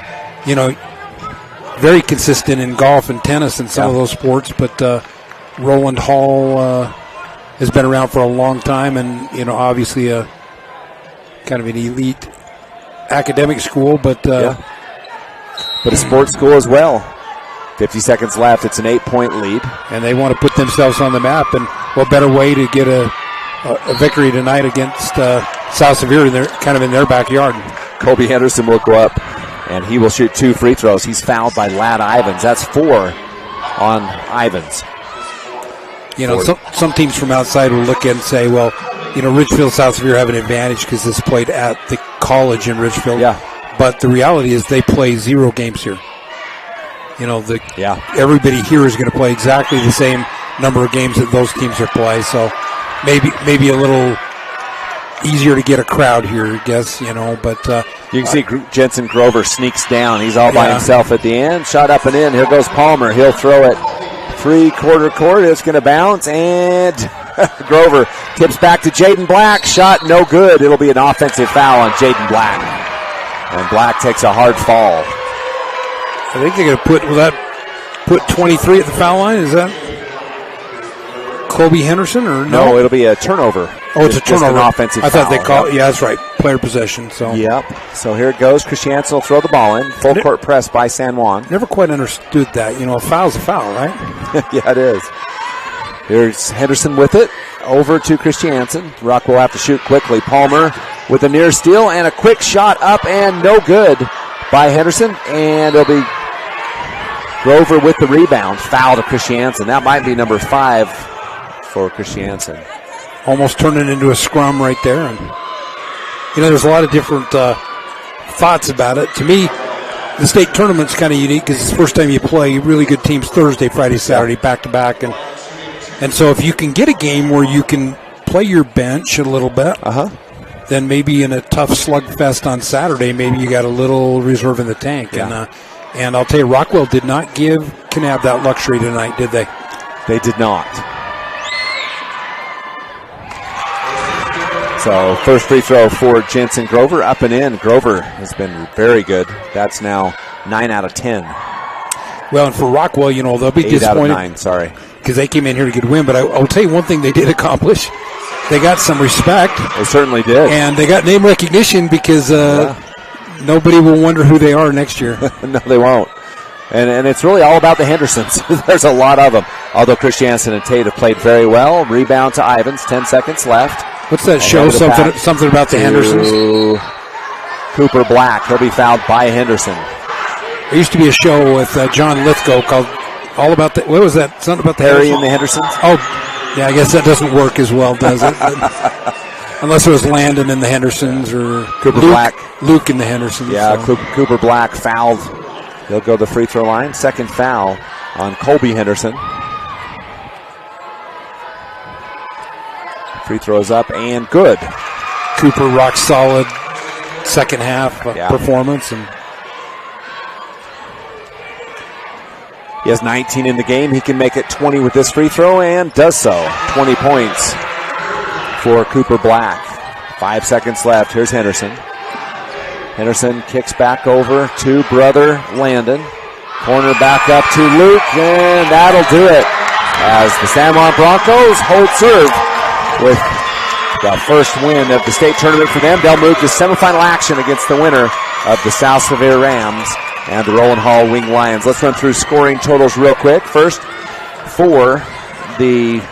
very consistent in golf and tennis and some of those sports. But Roland Hall has been around for a long time, and obviously a kind of an elite academic school, but a sports school as well. 50 seconds left. It's an 8-point lead, and they want to put themselves on the map. And what better way to get a victory tonight against South Sevier? They're kind of in their backyard. Colby Henderson will go up, and he will shoot 2 free throws. He's fouled by Ladd Ivins. That's 4 on Ivins. You know, some teams from outside will look at and say, well, you know, Ridgefield, South Severe have an advantage because this played at the college in Ridgefield. Yeah. But the reality is they play 0 games here. You know, everybody here is going to play exactly the same number of games that those teams are playing. So maybe a little easier to get a crowd here, I guess, you know. But you can see Jensen Grover sneaks down. He's all by himself at the end. Shot up and in. Here goes Palmer. He'll throw it 3/4 court. It's going to bounce, and Grover tips back to Jaden Black. Shot no good. It'll be an offensive foul on Jaden Black. And Black takes a hard fall. I think they're going to put 23 at the foul line. Is that Colby Henderson or no? No, it'll be a turnover. Oh, it's a turnover. An offensive I thought foul. they called. Yeah, that's right. Player possession. So. Yep. So here it goes. Christiansen will throw the ball in. Full court press by San Juan. Never quite understood that. You know, a foul's a foul, right? Yeah, it is. Here's Henderson with it. Over to Christiansen. Rockwell will have to shoot quickly. Palmer with a near steal and a quick shot up and no good by Henderson. And it'll be Grover with the rebound. Foul to Christiansen. That might be number 5 for Christiansen. Almost turned it into a scrum right there. And, you know, there's a lot of different thoughts about it. To me, the state tournament's kind of unique because it's the first time you play really good teams Thursday, Friday, Saturday, back-to-back. And so if you can get a game where you can play your bench a little bit, then maybe in a tough slugfest on Saturday, maybe you got a little reserve in the tank. Yeah. And I'll tell you, Rockwell did not give Kanab that luxury tonight, did they? They did not. So first free throw for Jensen Grover, up and in. Grover has been very good. That's now 9 out of 10. Well, and for Rockwell, you know, they'll be 8 disappointed. out of 9, sorry. Because they came in here to get a win. But I'll tell you one thing they did accomplish. They got some respect. They certainly did. And they got name recognition because nobody will wonder who they are next year. No, they won't. And it's really all about the Hendersons. There's a lot of them. Although Christiansen and Tate have played very well. Rebound to Ivins, 10 seconds left. What's that show? Something about the Hendersons? Cooper Black. He'll be fouled by Henderson. There used to be a show with John Lithgow called All About the... What was that? Something about the Harry and the Hendersons? Oh, yeah, I guess that doesn't work as well, does it? Unless it was Landon and the Hendersons or Luke and the Hendersons. Yeah, so. Cooper Black fouled. He'll go to the free throw line. Second foul on Colby Henderson. Free throws up and good. Cooper rock solid second half performance. And he has 19 in the game. He can make it 20 with this free throw and does so. 20 points for Cooper Black. 5 seconds left. Here's Henderson. Henderson kicks back over to brother Landon. Corner back up to Luke, and that'll do it. As the San Juan Broncos hold serve with the first win of the state tournament for them. They'll move to semifinal action against the winner of the South Severe Rams and the Rowan Hall Wing Lions. Let's run through scoring totals real quick. First, for the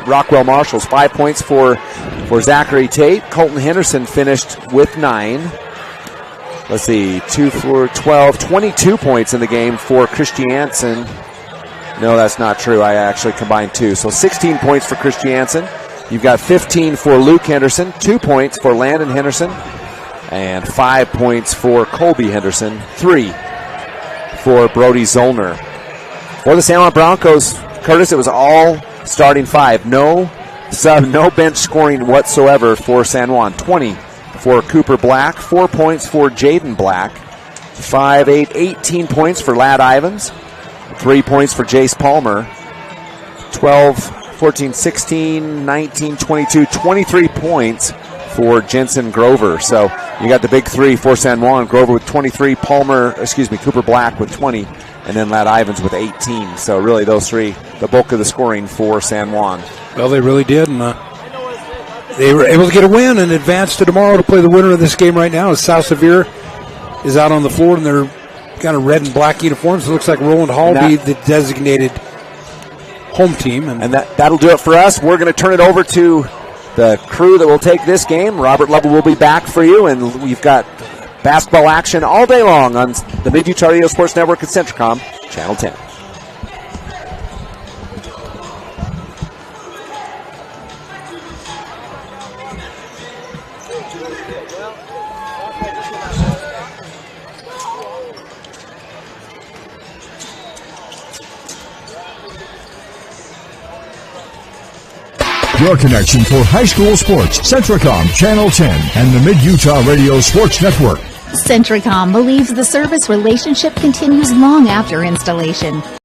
Rockwell Marshals, 5 points for Zachary Tate. Colton Henderson finished with 9. Let's see, 2 for 12, 22 points in the game for Christiansen. No, that's not true. I actually combined 2. So 16 points for Christiansen. You've got 15 for Luke Henderson, 2 points for Landon Henderson, and 5 points for Colby Henderson, 3 for Brody Zollner. For the San Juan Broncos, Curtis, it was all starting 5. No sub, no bench scoring whatsoever for San Juan. 20 for Cooper Black, 4 points for Jaden Black, 5, 8, 18 points for Ladd Ivins, 3 points for Jace Palmer, 12, 14, 16, 19, 22, 23 points for Jensen Grover. So you got the big 3 for San Juan. Grover with 23, Cooper Black with 20, and then Ladd Ivins with 18. So really those 3, the bulk of the scoring for San Juan. Well, they really did, and they were able to get a win and advance to tomorrow to play the winner of this game right now. As South Severe is out on the floor in their kind of red and black uniforms. It looks like Roland Hall will be the designated home team. And that'll do it for us. We're going to turn it over to the crew that will take this game. Robert Lovell will be back for you, and we've got basketball action all day long on the Mid-Utah Radio Sports Network at Centricom, Channel 10. Your connection for high school sports, Centricom Channel 10 and the Mid-Utah Radio Sports Network. Centricom believes the service relationship continues long after installation.